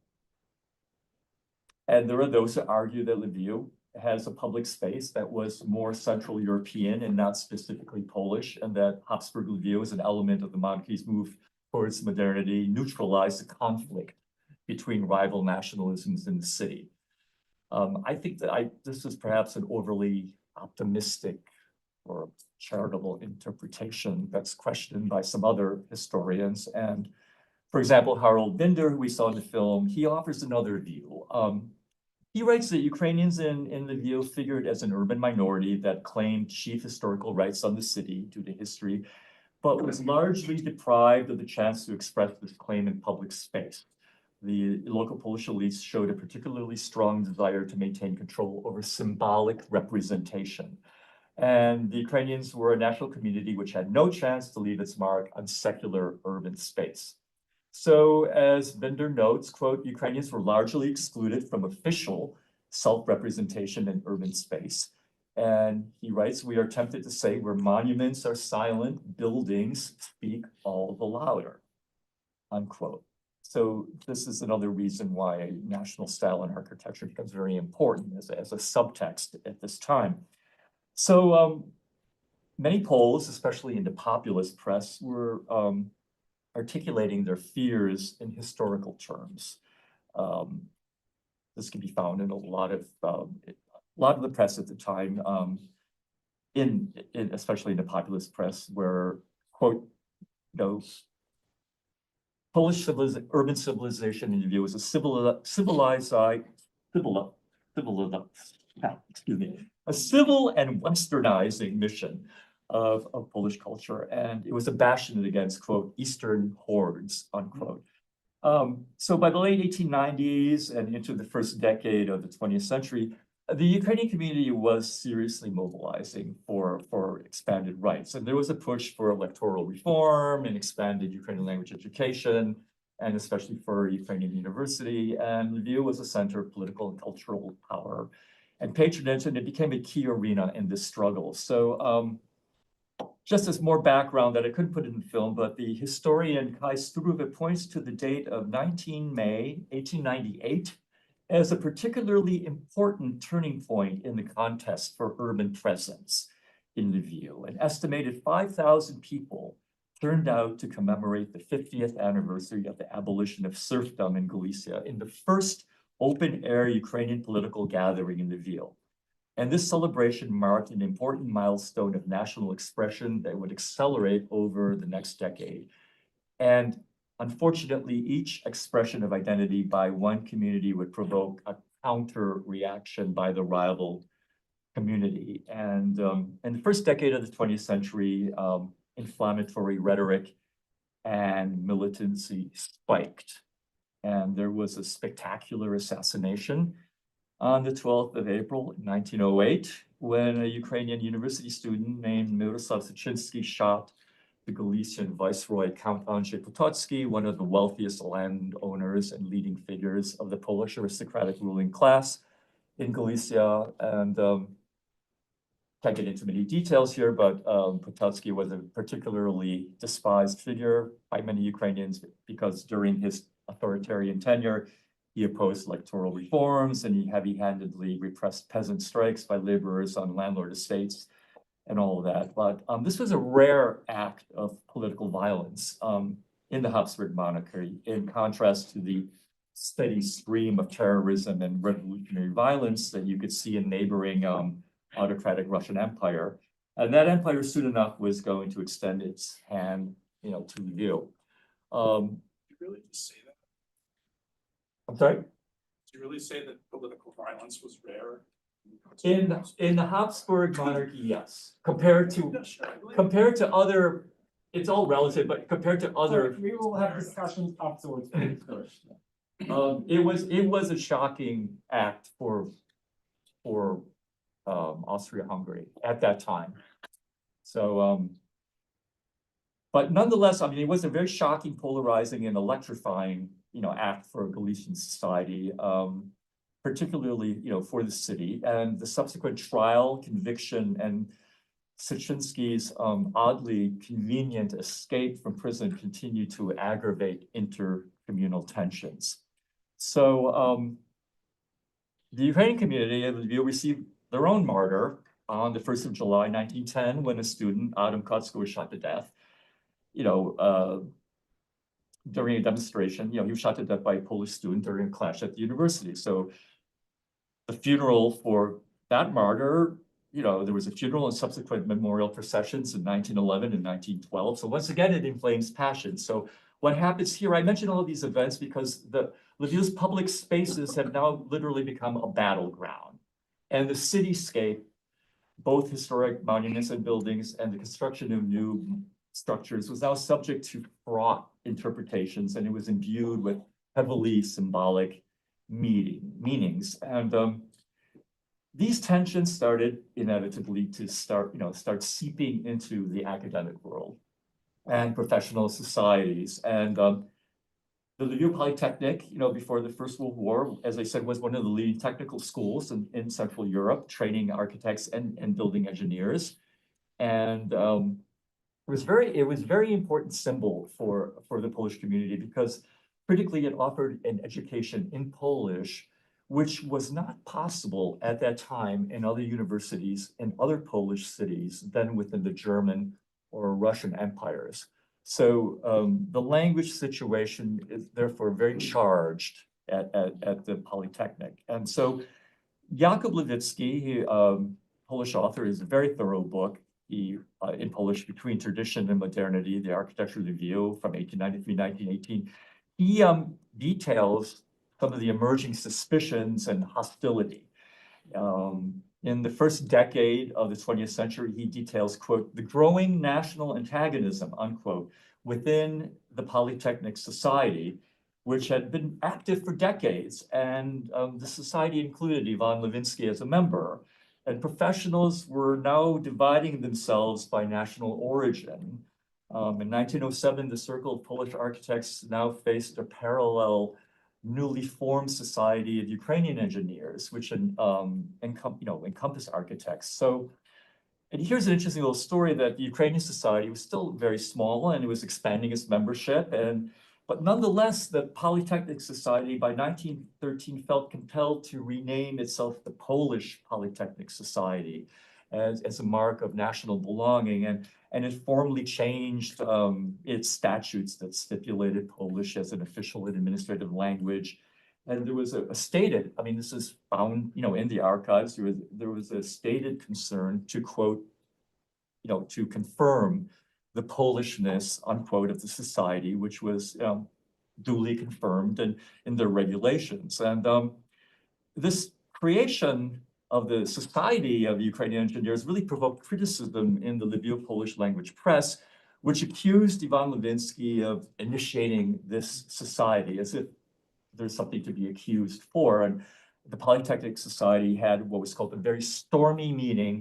Speaker 2: there are those who argue that Lviv has a public space that was more Central European and not specifically Polish, and that Habsburg Lviv as an element of the monarchy's move towards modernity neutralized the conflict between rival nationalisms in the city. I think that this is perhaps an overly optimistic or charitable interpretation that's questioned by some other historians. And for example, Harold Binder, who we saw in the film, he offers another view. He writes that Ukrainians in Lviv figured as an urban minority that claimed chief historical rights on the city due to history, but was largely deprived of the chance to express this claim in public space. The local Polish elites showed a particularly strong desire to maintain control over symbolic representation. And the Ukrainians were a national community which had no chance to leave its mark on secular urban space. So as Binder notes, quote, Ukrainians were largely excluded from official self-representation in urban space. And he writes, we are tempted to say where monuments are silent, buildings speak all the louder, unquote. So this is another reason why national style in architecture becomes very important as a subtext at this time. So many Poles, especially in the populist press, were articulating their fears in historical terms. This can be found in a lot of the press at the time, especially in the populist press, where, quote, Polish urban civilization in Lviv was a a civil and westernizing mission of Polish culture, and it was a bastion against, quote, Eastern hordes, unquote. So by the late 1890s and into the first decade of the 20th century, the Ukrainian community was seriously mobilizing for expanded rights. And there was a push for electoral reform and expanded Ukrainian language education, and especially for Ukrainian university. And Lviv was a center of political and cultural power and patronage, and it became a key arena in this struggle. So just as more background that I couldn't put in the film, but the historian Kai Struve points to the date of 19 May 1898 as a particularly important turning point in the contest for urban presence in Lviv. An estimated 5,000 people turned out to commemorate the 50th anniversary of the abolition of serfdom in Galicia in the first open-air Ukrainian political gathering in Lviv. And this celebration marked an important milestone of national expression that would accelerate over the next decade. And unfortunately, each expression of identity by one community would provoke a counter reaction by the rival community. And in the first decade of the 20th century, inflammatory rhetoric and militancy spiked. And there was a spectacular assassination on the 12th of April, 1908, when a Ukrainian university student named Miroslav Secession shot the Galician viceroy, Count Andrzej Potocki, one of the wealthiest landowners and leading figures of the Polish aristocratic ruling class in Galicia. And can't get into many details here, but Potocki was a particularly despised figure by many Ukrainians because during his authoritarian tenure, he opposed electoral reforms and he heavy-handedly repressed peasant strikes by laborers on landlord estates and all of that. But this was a rare act of political violence in the Habsburg monarchy, in contrast to the steady stream of terrorism and revolutionary violence that you could see in neighboring autocratic Russian Empire. And that empire soon enough was going to extend its hand, to Lviv.
Speaker 13: You really just say that?
Speaker 2: I'm sorry?
Speaker 13: Do you really say that political violence was rare?
Speaker 2: In the Habsburg monarchy, yes. Compared to other, it's all relative, but compared to other.
Speaker 1: We will have discussions afterwards.
Speaker 2: It was a shocking act for Austria-Hungary at that time. So, but nonetheless, it was a very shocking, polarizing, and electrifying, act for Galician society, particularly, for the city. And the subsequent trial, conviction, and Secession's oddly convenient escape from prison continued to aggravate intercommunal tensions. So the Ukrainian community of Lviv received their own martyr on the 1st of July, 1910, when a student, Adam Kotsko, was shot to death. During a demonstration, he was shot to death by a Polish student during a clash at the university. So the funeral for that martyr, there was a funeral and subsequent memorial processions in 1911 and 1912. So once again, it inflames passion. So what happens here, I mentioned all of these events because the Lviv's public spaces have now literally become a battleground. And the cityscape, both historic monuments and buildings and the construction of new structures, was now subject to fraught interpretations, and it was imbued with heavily symbolic meanings. And these tensions started inevitably to start seeping into the academic world and professional societies. And the Lviv Polytechnic, before the First World War, as I said, was one of the leading technical schools in Central Europe, training architects and building engineers. And it was very important symbol for the Polish community because critically it offered an education in Polish, which was not possible at that time in other universities in other Polish cities than within the German or Russian empires. So the language situation is therefore very charged at the Polytechnic. And so Jakub Lewicki, Polish author, is a very thorough book. In Polish, Between Tradition and Modernity, The Architecture of Lviv from 1893-1918. He details some of the emerging suspicions and hostility. In the first decade of the 20th century, he details, quote, the growing national antagonism, unquote, within the Polytechnic society, which had been active for decades. And the society included Ivan Levynskyi as a member. And professionals were now dividing themselves by national origin. In 1907, the Circle of Polish Architects now faced a parallel newly formed society of Ukrainian engineers, which encompass architects. So, and here's an interesting little story that the Ukrainian society was still very small and it was expanding its membership. But nonetheless, the Polytechnic Society by 1913 felt compelled to rename itself the Polish Polytechnic Society as a mark of national belonging. And it formally changed its statutes that stipulated Polish as an official and administrative language. And there was a stated, I mean, this is found, in the archives, there was a stated concern to quote, to confirm the Polishness, unquote, of the society, which was duly confirmed in their regulations. And this creation of the Society of Ukrainian Engineers really provoked criticism in the Lviv Polish language press, which accused Ivan Levynskyi of initiating this society as if there's something to be accused for. And the Polytechnic Society had what was called a very stormy meeting,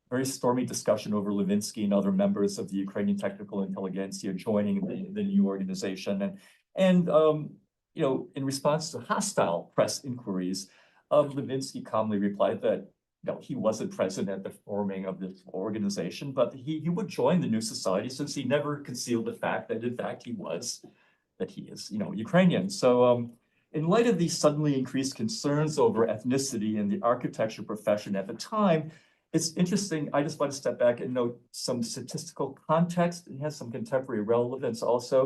Speaker 2: very stormy discussion over Levynskyi and other members of the Ukrainian technical intelligentsia joining the new organization. And in response to hostile press inquiries, Levynskyi calmly replied that he wasn't present at the forming of this organization, but he would join the new society since he never concealed the fact that in fact he is Ukrainian. So in light of these suddenly increased concerns over ethnicity in the architecture profession at the time, it's interesting. I just want to step back and note some statistical context. It has some contemporary relevance also.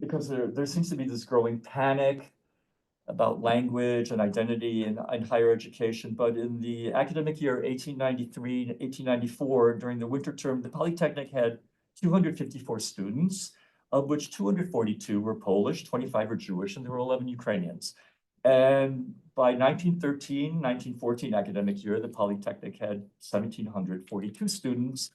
Speaker 2: Because there seems to be this growing panic about language and identity in higher education. But in the academic year 1893 to 1894, during the winter term, the Polytechnic had 254 students, of which 242 were Polish, 25 were Jewish, and there were 11 Ukrainians. And by 1913-1914 academic year, the Polytechnic had 1,742 students,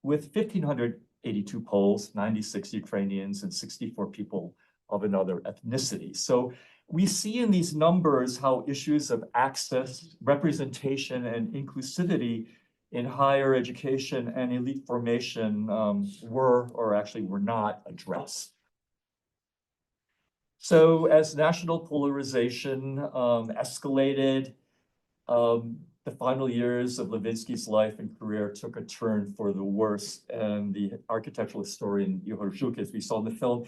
Speaker 2: with 1,582 Poles, 96 Ukrainians, and 64 people of another ethnicity. So we see in these numbers how issues of access, representation, and inclusivity in higher education and elite formation were not addressed. So as national polarization escalated, the final years of Levynskyi's life and career took a turn for the worse. And the architectural historian Ihor Zhuk, as we saw in the film,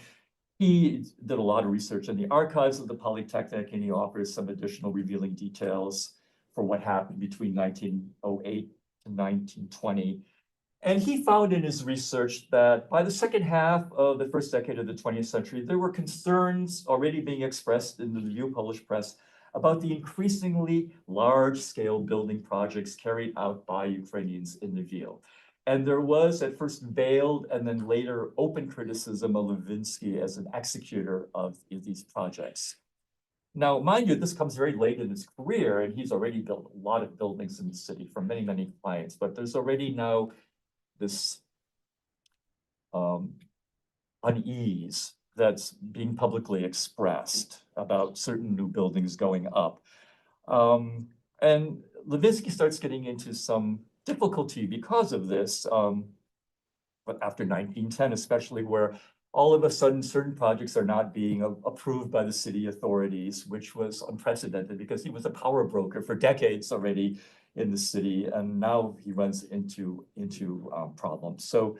Speaker 2: he did a lot of research in the archives of the Polytechnic, and he offers some additional revealing details for what happened between 1908 and 1920. And he found in his research that by the second half of the first decade of the 20th century, there were concerns already being expressed in the Lviv Polish press about the increasingly large-scale building projects carried out by Ukrainians in Lviv. And there was at first veiled and then later open criticism of Levynskyi as an executor of these projects. Now, mind you, this comes very late in his career, and he's already built a lot of buildings in the city for many, many clients, but there's already now this unease that's being publicly expressed about certain new buildings going up. And Levynskyi starts getting into some difficulty because of this, but after 1910, especially, where all of a sudden certain projects are not being approved by the city authorities, which was unprecedented because he was a power broker for decades already in the city, and now he runs into problems. So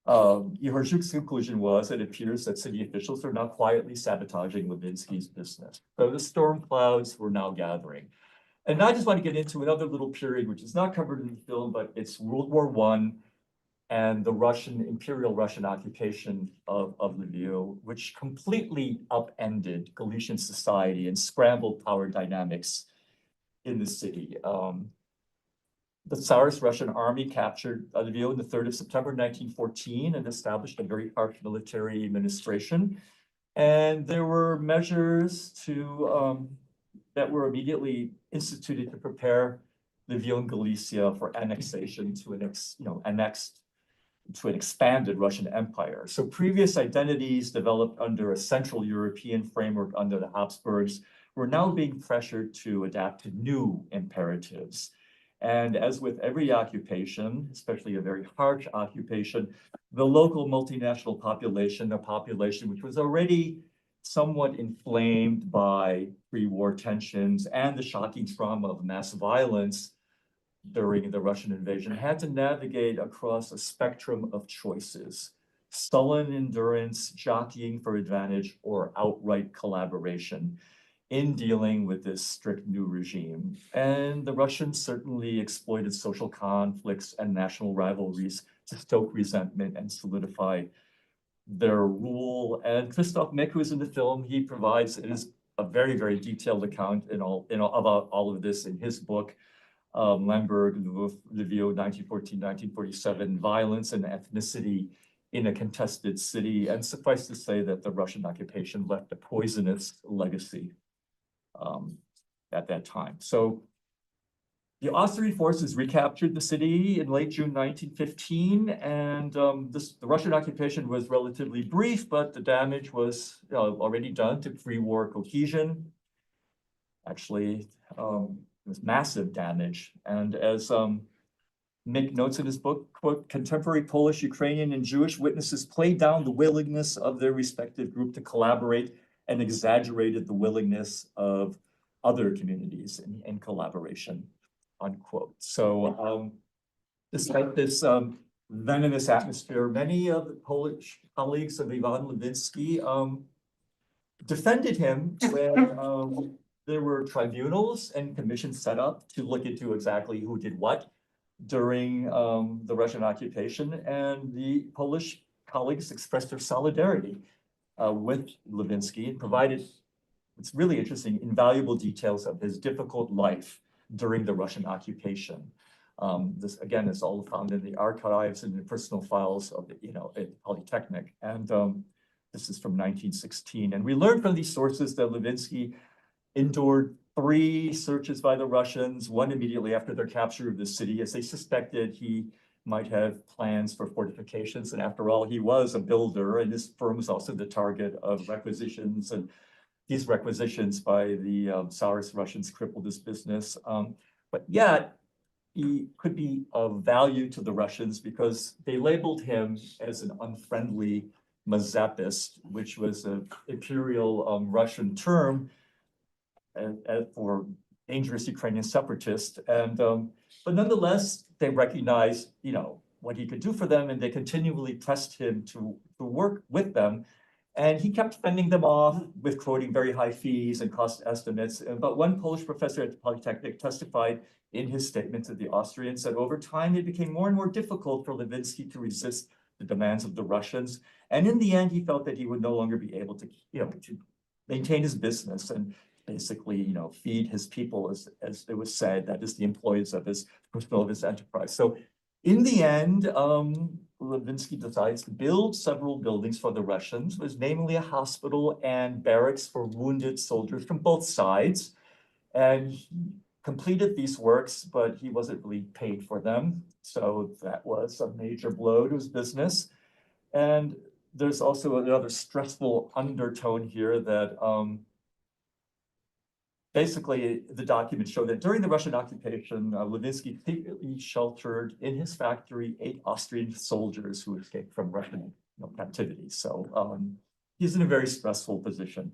Speaker 2: Ihor Zhuk's conclusion was that it appears that city officials are now quietly sabotaging Levynskyi's business. So the storm clouds were now gathering. And I just want to get into another little period, which is not covered in the film, but it's World War I and the Imperial Russian occupation of Lviv, which completely upended Galician society and scrambled power dynamics in the city. The Tsarist Russian army captured Lviv on the 3rd of September, 1914, and established a very harsh military administration. And there were measures that were immediately instituted to prepare Lviv and Galicia for annexation to annexed to an expanded Russian Empire. So previous identities developed under a Central European framework under the Habsburgs were now being pressured to adapt to new imperatives. And as with every occupation, especially a very harsh occupation, the local multinational population, a population which was already somewhat inflamed by pre-war tensions and the shocking trauma of mass violence during the Russian invasion, had to navigate across a spectrum of choices: sullen endurance, jockeying for advantage, or outright collaboration in dealing with this strict new regime. And the Russians certainly exploited social conflicts and national rivalries to stoke resentment and solidify their rule. And Christoph Mick, who's in the film, he provides a very, very detailed account about all of this in his book, Lemberg, Lwów, 1914-1947, Violence and Ethnicity in a Contested City. And suffice to say that the Russian occupation left a poisonous legacy at that time. So the Austrian forces recaptured the city in late June 1915, and the Russian occupation was relatively brief, but the damage was already done to pre-war cohesion. Actually, it was massive damage. And as Mick notes in his book, quote, contemporary Polish, Ukrainian, and Jewish witnesses played down the willingness of their respective group to collaborate and exaggerated the willingness of other communities in collaboration, unquote. So despite this venomous atmosphere, many of the Polish colleagues of Ivan Levynskyi defended him when there were tribunals and commissions set up to look into exactly who did what during the Russian occupation, and the Polish colleagues expressed their solidarity with Levynskyi and provided, it's really interesting, invaluable details of his difficult life during the Russian occupation. This again is all found in the archives and the personal files of the, at Polytechnic, and this is from 1916. And we learned from these sources that Levynskyi endured 3 searches by the Russians, one immediately after their capture of the city, as they suspected he might have plans for fortifications. And after all, he was a builder, and his firm was also the target of requisitions. And these requisitions by the Tsarist Russians crippled his business. But yet, he could be of value to the Russians because they labeled him as an unfriendly Mazepist, which was an imperial Russian term for dangerous Ukrainian separatist. And but nonetheless, they recognized, what he could do for them, and they continually pressed him to work with them. And he kept fending them off with quoting very high fees and cost estimates. But one Polish professor at the Polytechnic testified in his statement to the Austrians that over time it became more and more difficult for Levynskyi to resist the demands of the Russians. And in the end, he felt that he would no longer be able to, to maintain his business and basically, feed his people, as it was said, that is the employees of his enterprise. So in the end, Levynskyi decides to build several buildings for the Russians, was namely a hospital and barracks for wounded soldiers from both sides. And he completed these works, but he wasn't really paid for them. So that was a major blow to his business. And there's also another stressful undertone here that basically, the documents show that during the Russian occupation, Levynskyi secretly sheltered in his factory 8 Austrian soldiers who escaped from Russian captivity. So he's in a very stressful position.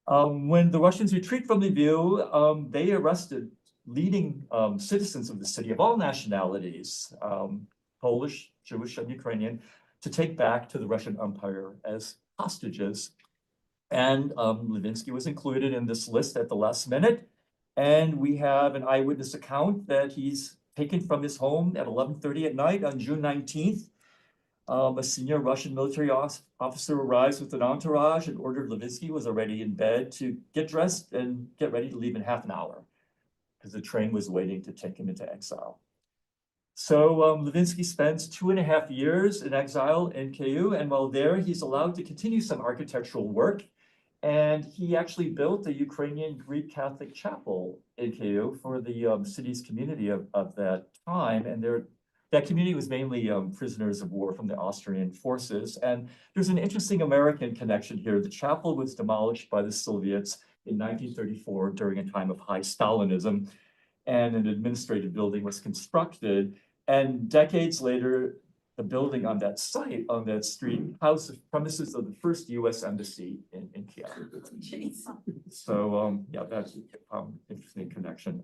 Speaker 2: When the Russians retreat from Lviv, they arrested leading citizens of the city of all nationalities, Polish, Jewish, and Ukrainian, to take back to the Russian Empire as hostages. And Levynskyi was included in this list at the last minute. And we have an eyewitness account that he's taken from his home at 11:30 at night on June 19th. A senior Russian military officer arrives with an entourage and ordered Levynskyi was already in bed to get dressed and get ready to leave in half an hour because the train was waiting to take him into exile. So Levynskyi spends 2.5 years in exile in Kyiv, and while there, he's allowed to continue some architectural work. And he actually built a Ukrainian Greek Catholic chapel in Kyiv for the city's community of that time. And That community was mainly prisoners of war from the Austrian forces. And there's an interesting American connection here. The chapel was demolished by the Soviets in 1934 during a time of high Stalinism, and an administrative building was constructed. And decades later, the building on that site, on that street, housed the premises of the first US embassy in Kiev. So yeah, that's an interesting connection.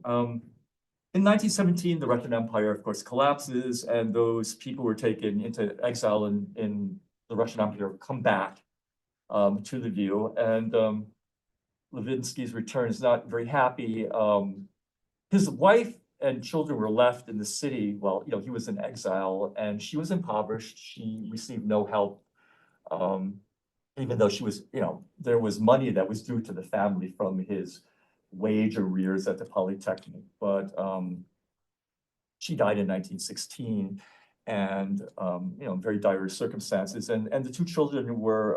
Speaker 2: In 1917, the Russian Empire, of course, collapses, and those people who were taken into exile in the Russian Empire come back to Lviv. And Levynskyi's return is not very happy. His wife and children were left in the city while he was in exile, and she was impoverished. She received no help, even though she was, there was money that was due to the family from his wage arrears at the Polytechnic. But she died in 1916, and very dire circumstances. And the two children were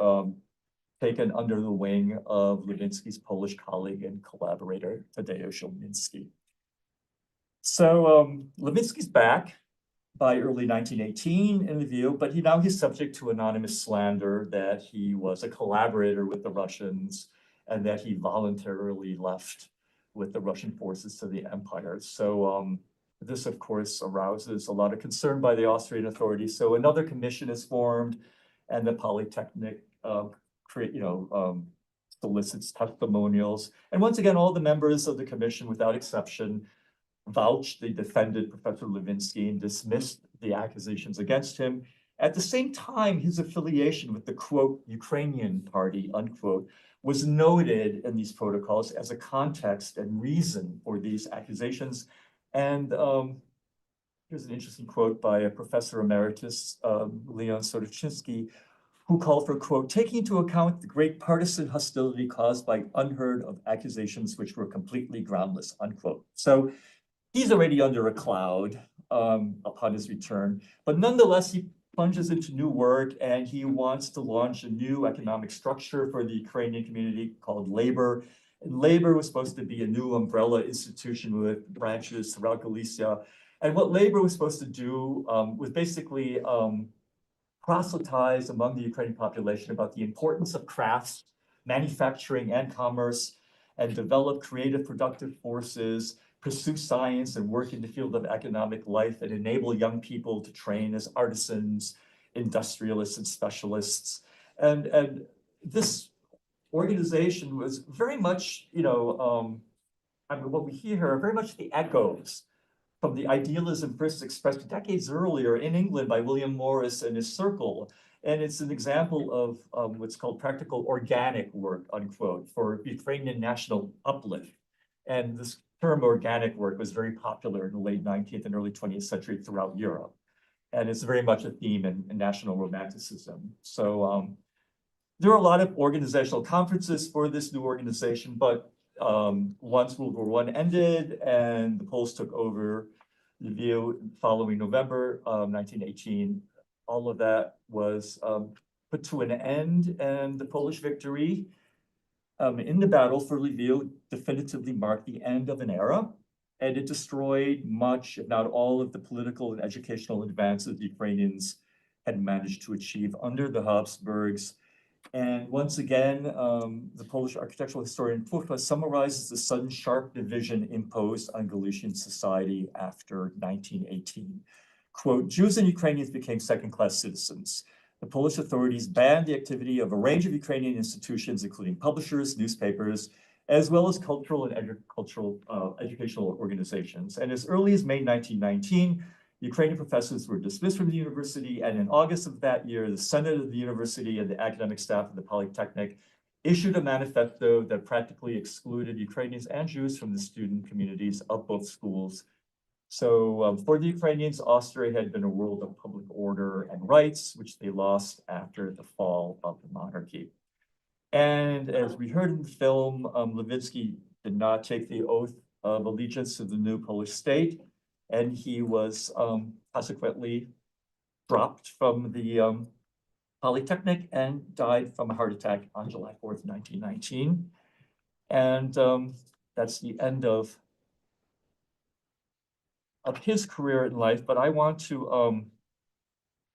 Speaker 2: taken under the wing of Levynskyi's Polish colleague and collaborator, Tadeusz Miński. So Levynskyi's back by early 1918 in Lviv, but he's subject to anonymous slander that he was a collaborator with the Russians and that he voluntarily left with the Russian forces to the empire. So this, of course, arouses a lot of concern by the Austrian authorities. So another commission is formed, and the Polytechnic solicits testimonials. And once again, all the members of the commission, without exception, vouched, they defended Professor Levynskyi and dismissed the accusations against him. At the same time, his affiliation with the, quote, Ukrainian party, unquote, was noted in these protocols as a context and reason for these accusations. And here's an interesting quote by a professor emeritus, Leon Sotoczynski, who called for, quote, taking into account the great partisan hostility caused by unheard of accusations which were completely groundless, unquote. So he's already under a cloud upon his return, but nonetheless, he plunges into new work, and he wants to launch a new economic structure for the Ukrainian community called labor. And labor was supposed to be a new umbrella institution with branches throughout Galicia. And what labor was supposed to do was basically proselytize among the Ukrainian population about the importance of crafts, manufacturing, and commerce, and develop creative, productive forces, pursue science and work in the field of economic life, and enable young people to train as artisans, industrialists, and specialists. And this organization was very much, what we hear here are very much the echoes from the idealism first expressed decades earlier in England by William Morris and his circle. And it's an example of what's called practical organic work, unquote, for Ukrainian national uplift. And this term organic work was very popular in the late 19th and early 20th century throughout Europe. And it's very much a theme in national romanticism. So there are a lot of organizational conferences for this new organization, but once World War I ended and the Poles took over Lviv following November 1918, all of that was put to an end, and the Polish victory in the battle for Lviv definitively marked the end of an era, and it destroyed much, if not all, of the political and educational advances the Ukrainians had managed to achieve under the Habsburgs. And once again, the Polish architectural historian Puchta summarizes the sudden sharp division imposed on Galician society after 1918. Quote, Jews and Ukrainians became second-class citizens. The Polish authorities banned the activity of a range of Ukrainian institutions, including publishers, newspapers, as well as cultural and educational organizations. And as early as May 1919, Ukrainian professors were dismissed from the university, and in August of that year, the Senate of the university and the academic staff of the Polytechnic issued a manifesto that practically excluded Ukrainians and Jews from the student communities of both schools. So for the Ukrainians, Austria had been a world of public order and rights, which they lost after the fall of the monarchy. And as we heard in the film, Levynskyi did not take the oath of allegiance to the new Polish state, and he was consequently dropped from the Polytechnic and died from a heart attack on July 4th, 1919. And that's the end of of his career in life, but I want to,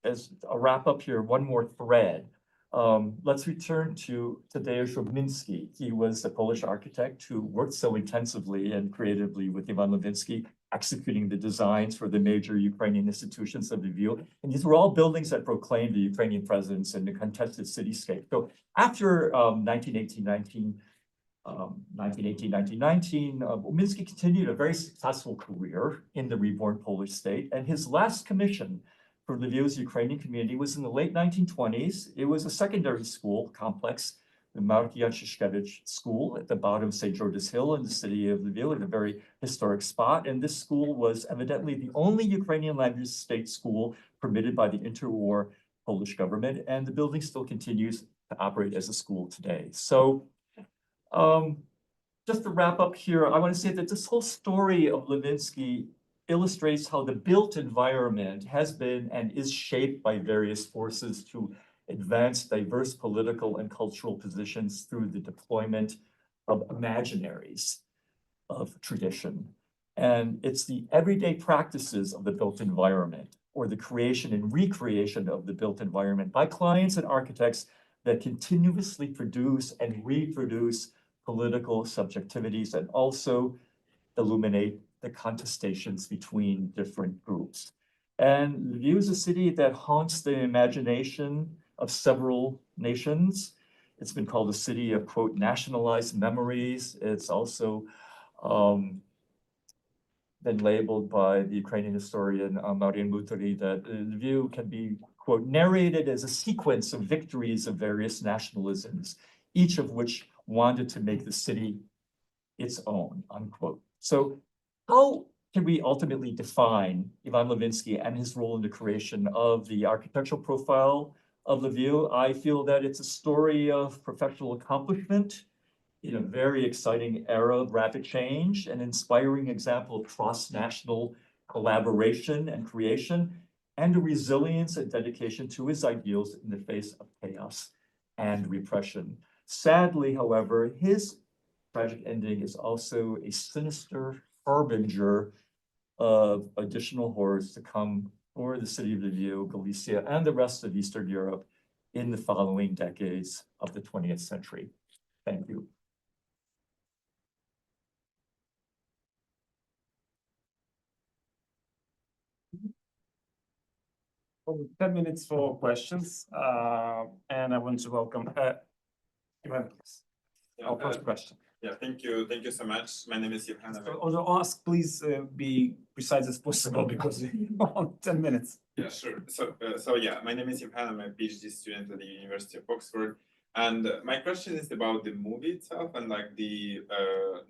Speaker 2: as a wrap up here, one more thread. Let's return to Tadeusz Levynskyi. He was a Polish architect who worked so intensively and creatively with Ivan Levynskyi, executing the designs for the major Ukrainian institutions of Lviv. And these were all buildings that proclaimed the Ukrainian presence in the contested cityscape. So after 1919, Levynskyi continued a very successful career in the reborn Polish state. And his last commission for Lviv's Ukrainian community was in the late 1920s. It was a secondary school complex, the Markian Shishkevich School at the bottom of St. George's Hill in the city of Lviv, in a very historic spot. And this school was evidently the only Ukrainian language state school permitted by the interwar Polish government. And the building still continues to operate as a school today. So just to wrap up here, I want to say that this whole story of Levynskyi illustrates how the built environment has been and is shaped by various forces to advance diverse political and cultural positions through the deployment of imaginaries of tradition. And it's the everyday practices of the built environment, or the creation and recreation of the built environment by clients and architects, that continuously produce and reproduce political subjectivities and also illuminate the contestations between different groups. And Lviv is a city that haunts the imagination of several nations. It's been called a city of, quote, nationalized memories. It's also been labeled by the Ukrainian historian Marian Mutari that Lviv can be, quote, narrated as a sequence of victories of various nationalisms, each of which wanted to make the city its own, unquote. So how can we ultimately define Ivan Levynskyi and his role in the creation of the architectural profile of Lviv? I feel that it's a story of professional accomplishment in a very exciting era of rapid change, an inspiring example of cross-national collaboration and creation, and a resilience and dedication to his ideals in the face of chaos and repression. Sadly, however, his tragic ending is also a sinister harbinger of additional horrors to come for the city of Lviv, Galicia, and the rest of Eastern Europe in the following decades of the 20th century. Thank you.
Speaker 1: Well, 10 minutes for questions, and I want to welcome Ivan, please. Our first question.
Speaker 13: Yeah, thank you so much. My name is Ivan.
Speaker 1: So, although ask, please be precise as possible because we want 10 minutes.
Speaker 13: Yeah, sure. So yeah, my name is Ivan. I'm a PhD student at the University of Oxford, and my question is about the movie itself and like the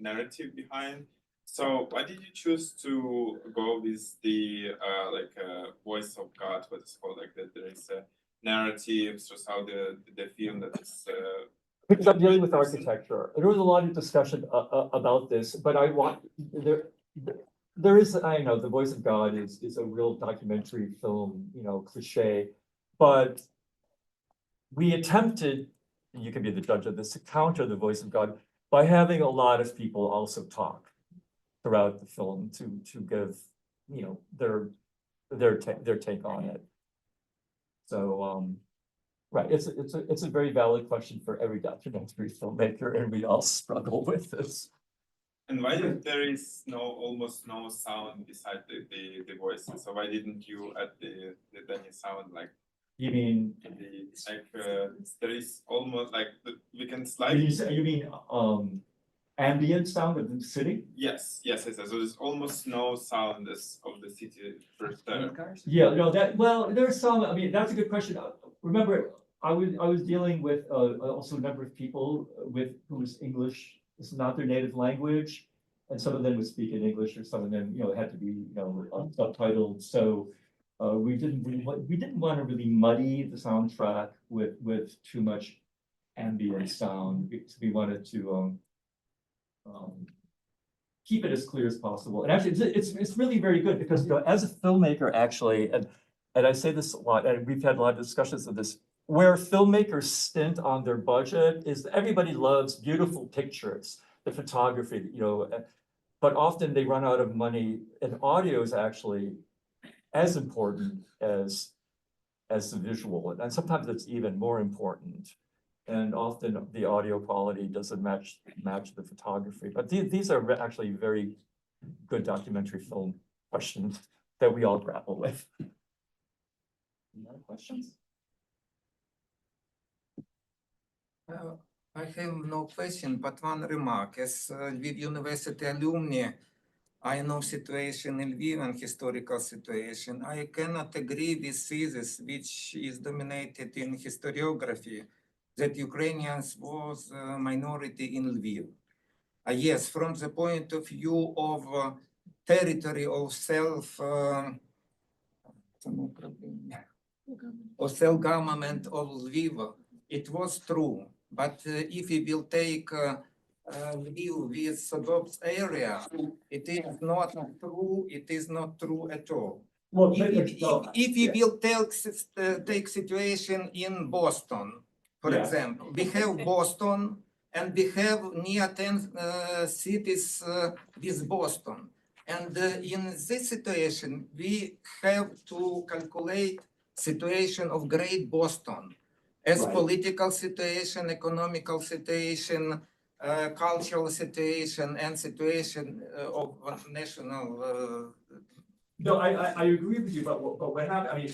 Speaker 13: narrative behind. So why did you choose to go with the voice of God? What is called like that? There is a narrative. So how the film that is.
Speaker 2: Because I'm dealing with architecture. There was a lot of discussion about this, but I want there is, I know The Voice of God is a real documentary film, you know, cliche, but we attempted, and you can be the judge of this, to counter The Voice of God by having a lot of people also talk throughout the film to give, you know, their take on it. So right, it's a very valid question for every documentary filmmaker, and we all struggle with this.
Speaker 13: And why there is almost no sound beside the voices? So why didn't you add any sound like?
Speaker 2: You mean
Speaker 13: there is almost like we can slide.
Speaker 2: You mean ambient sound of the city?
Speaker 13: Yes. So there's almost no sound of the city first.
Speaker 2: Yeah, no, there's some. I mean, that's a good question. Remember, I was dealing with also a number of people whose English is not their native language, and some of them would speak in English, or some of them, you know, had to be, you know, subtitled. So we didn't want to really muddy the soundtrack with too much ambient sound, because we wanted to keep it as clear as possible. And actually, it's really very good because, you know, as a filmmaker, actually, and I say this a lot, and we've had a lot of discussions of this, where filmmakers stint on their budget is everybody loves beautiful pictures, the photography, you know, but often they run out of money, and audio is actually as important as the visual, and sometimes it's even more important. And often the audio quality doesn't match the photography. But these are actually very good documentary film questions that we all grapple with. Any other questions?
Speaker 14: I have no question, but one remark. As Lviv University alumni, I know situation in Lviv and historical situation. I cannot agree with thesis which is dominated in historiography that Ukrainians was a minority in Lviv. Yes, from the point of view of territory of self-government of Lviv, it was true. But if we will take Lviv with Sodob's area, it is not true. It is not true at all.
Speaker 2: Well,
Speaker 14: if we will take situation in Boston, for example, we have Boston and we have near 10 cities with Boston. And in this situation, we have to calculate situation of Great Boston as political situation, economical situation, cultural situation, and situation of national.
Speaker 2: No, I agree with you, but what happened? I mean,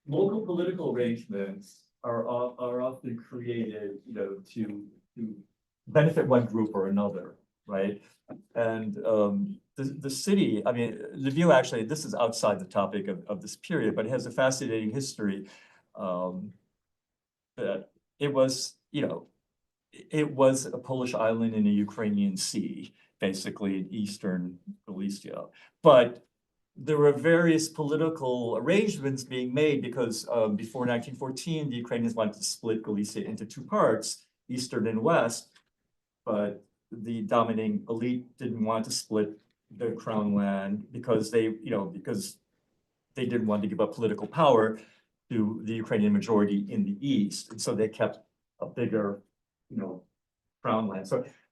Speaker 2: local political arrangements are often created, to benefit one group or another, right? And the city, I mean, Lviv actually, this is outside the topic of this period, but it has a fascinating history. That it was, it was a Polish island in a Ukrainian sea, basically in eastern Galicia. But there were various political arrangements being made because before 1914, the Ukrainians wanted to split Galicia into two parts, eastern and west, but the dominating elite didn't want to split the crown land because they didn't want to give up political power to the Ukrainian majority in the east, and so they kept a bigger, crown land.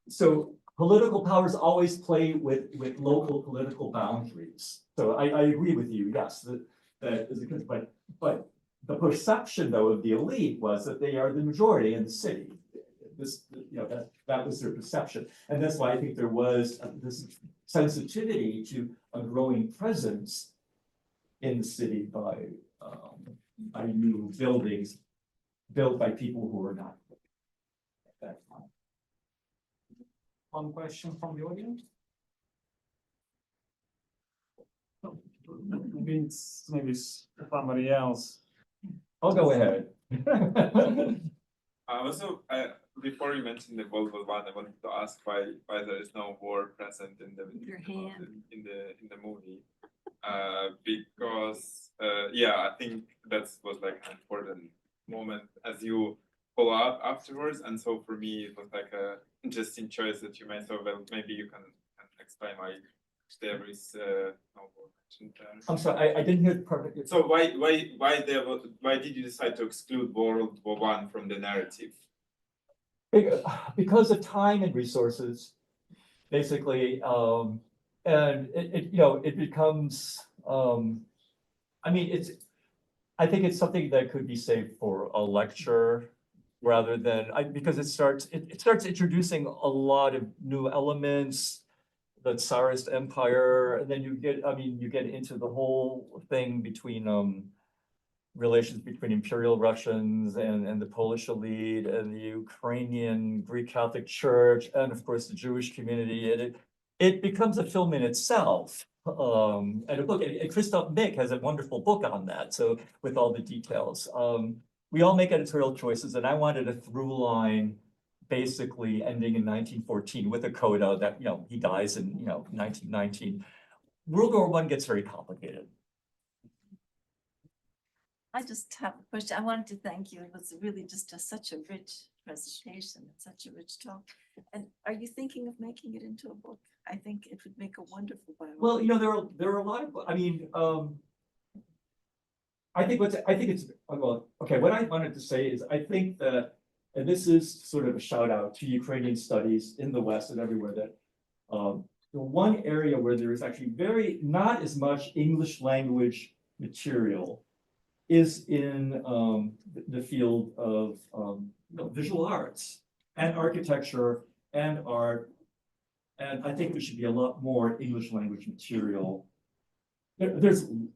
Speaker 2: So political powers always play with local political boundaries. So I agree with you. Yes, that is a good, but the perception though of the elite was that they are the majority in the city. That was their perception, and that's why I think there was this sensitivity to a growing presence in the city by new buildings built by people who were not at that time.
Speaker 1: One question from the audience? Maybe it's somebody else.
Speaker 2: I'll go ahead.
Speaker 13: Also, before you mentioned the World War I wanted to ask why there is no war present in the movie. Because I think that was like an important moment as you follow up afterwards, and so for me it was like a interesting choice that you made. So maybe you can explain why there is no war mentioned there.
Speaker 2: I'm sorry, I didn't hear the part.
Speaker 13: So why did you decide to exclude World War I from the narrative?
Speaker 2: Because of time and resources, basically. And it becomes, I think it's something that could be saved for a lecture rather than, because it starts introducing a lot of new elements, the Tsarist Empire, and then you get into the whole thing between relations between Imperial Russians and the Polish elite and the Ukrainian Greek Catholic Church, and of course the Jewish community. And it becomes a film in itself. And a book, and Christoph Mick has a wonderful book on that. So with all the details, we all make editorial choices, and I wanted a through line, basically ending in 1914 with a coda that he dies in 1919. World War I gets very complicated.
Speaker 15: I just have a question. I wanted to thank you. It was really just such a rich presentation, such a rich talk. And are you thinking of making it into a book? I think it would make a wonderful biography.
Speaker 2: Well, there are a lot of, what I wanted to say is I think that, and this is sort of a shout out to Ukrainian studies in the West and everywhere, that the one area where there is actually not as much English language material is in the field of visual arts and architecture and art. And I think there should be a lot more English language material. There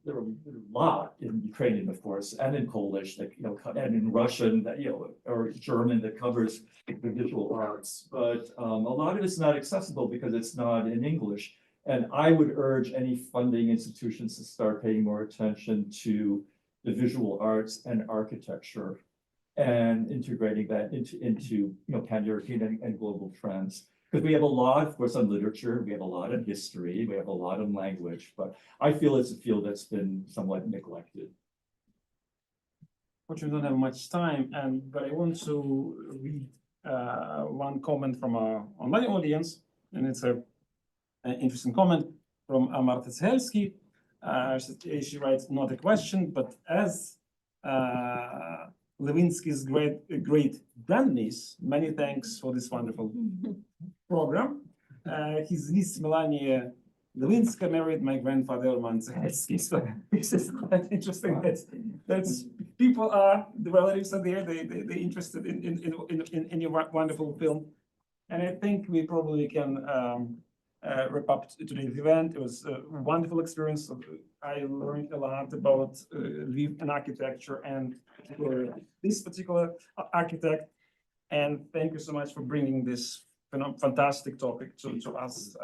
Speaker 2: are a lot in Ukrainian, of course, and in Polish, that, and in Russian, that, or German, that covers the visual arts. But a lot of it's not accessible because it's not in English. And I would urge any funding institutions to start paying more attention to the visual arts and architecture and integrating that into pan-European and global trends. Because we have a lot, of course, on literature, we have a lot on history, we have a lot on language, but I feel it's a field that's been somewhat neglected.
Speaker 1: Fortunately, we don't have much time, but I want to read one comment from our online audience, and it's an interesting comment from Marta Serhiy. She writes, not a question, but as Levynskyi's great grandniece, many thanks for this wonderful program. His niece Melania Levynskyi married my grandfather Ivan Levynskyi. So this is quite interesting. That's people are, the relatives are there. They're interested in your wonderful film, and I think we probably can wrap up today's event. It was a wonderful experience. I learned a lot about Lviv and architecture and this particular architect. And thank you so much for bringing this fantastic topic to us.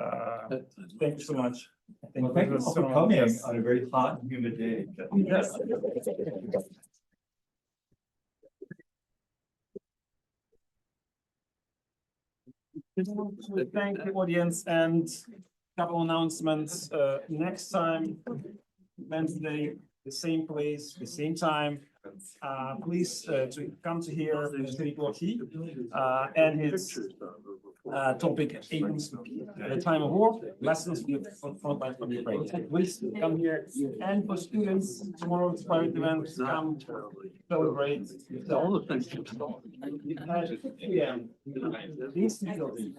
Speaker 1: Thank you so much.
Speaker 2: Thank you all for coming on a very hot and humid day.
Speaker 1: Yes. Thank you, audience, and a couple of announcements. Next time, Wednesday, the same place, the same time. Please to come to hear Serhiy and his topic, the time of war, lessons from frontline from Ukraine. Please come here, and for students, tomorrow's private event, come celebrate. All the things. These buildings.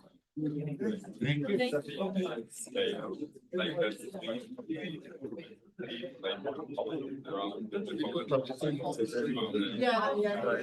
Speaker 13: Yeah.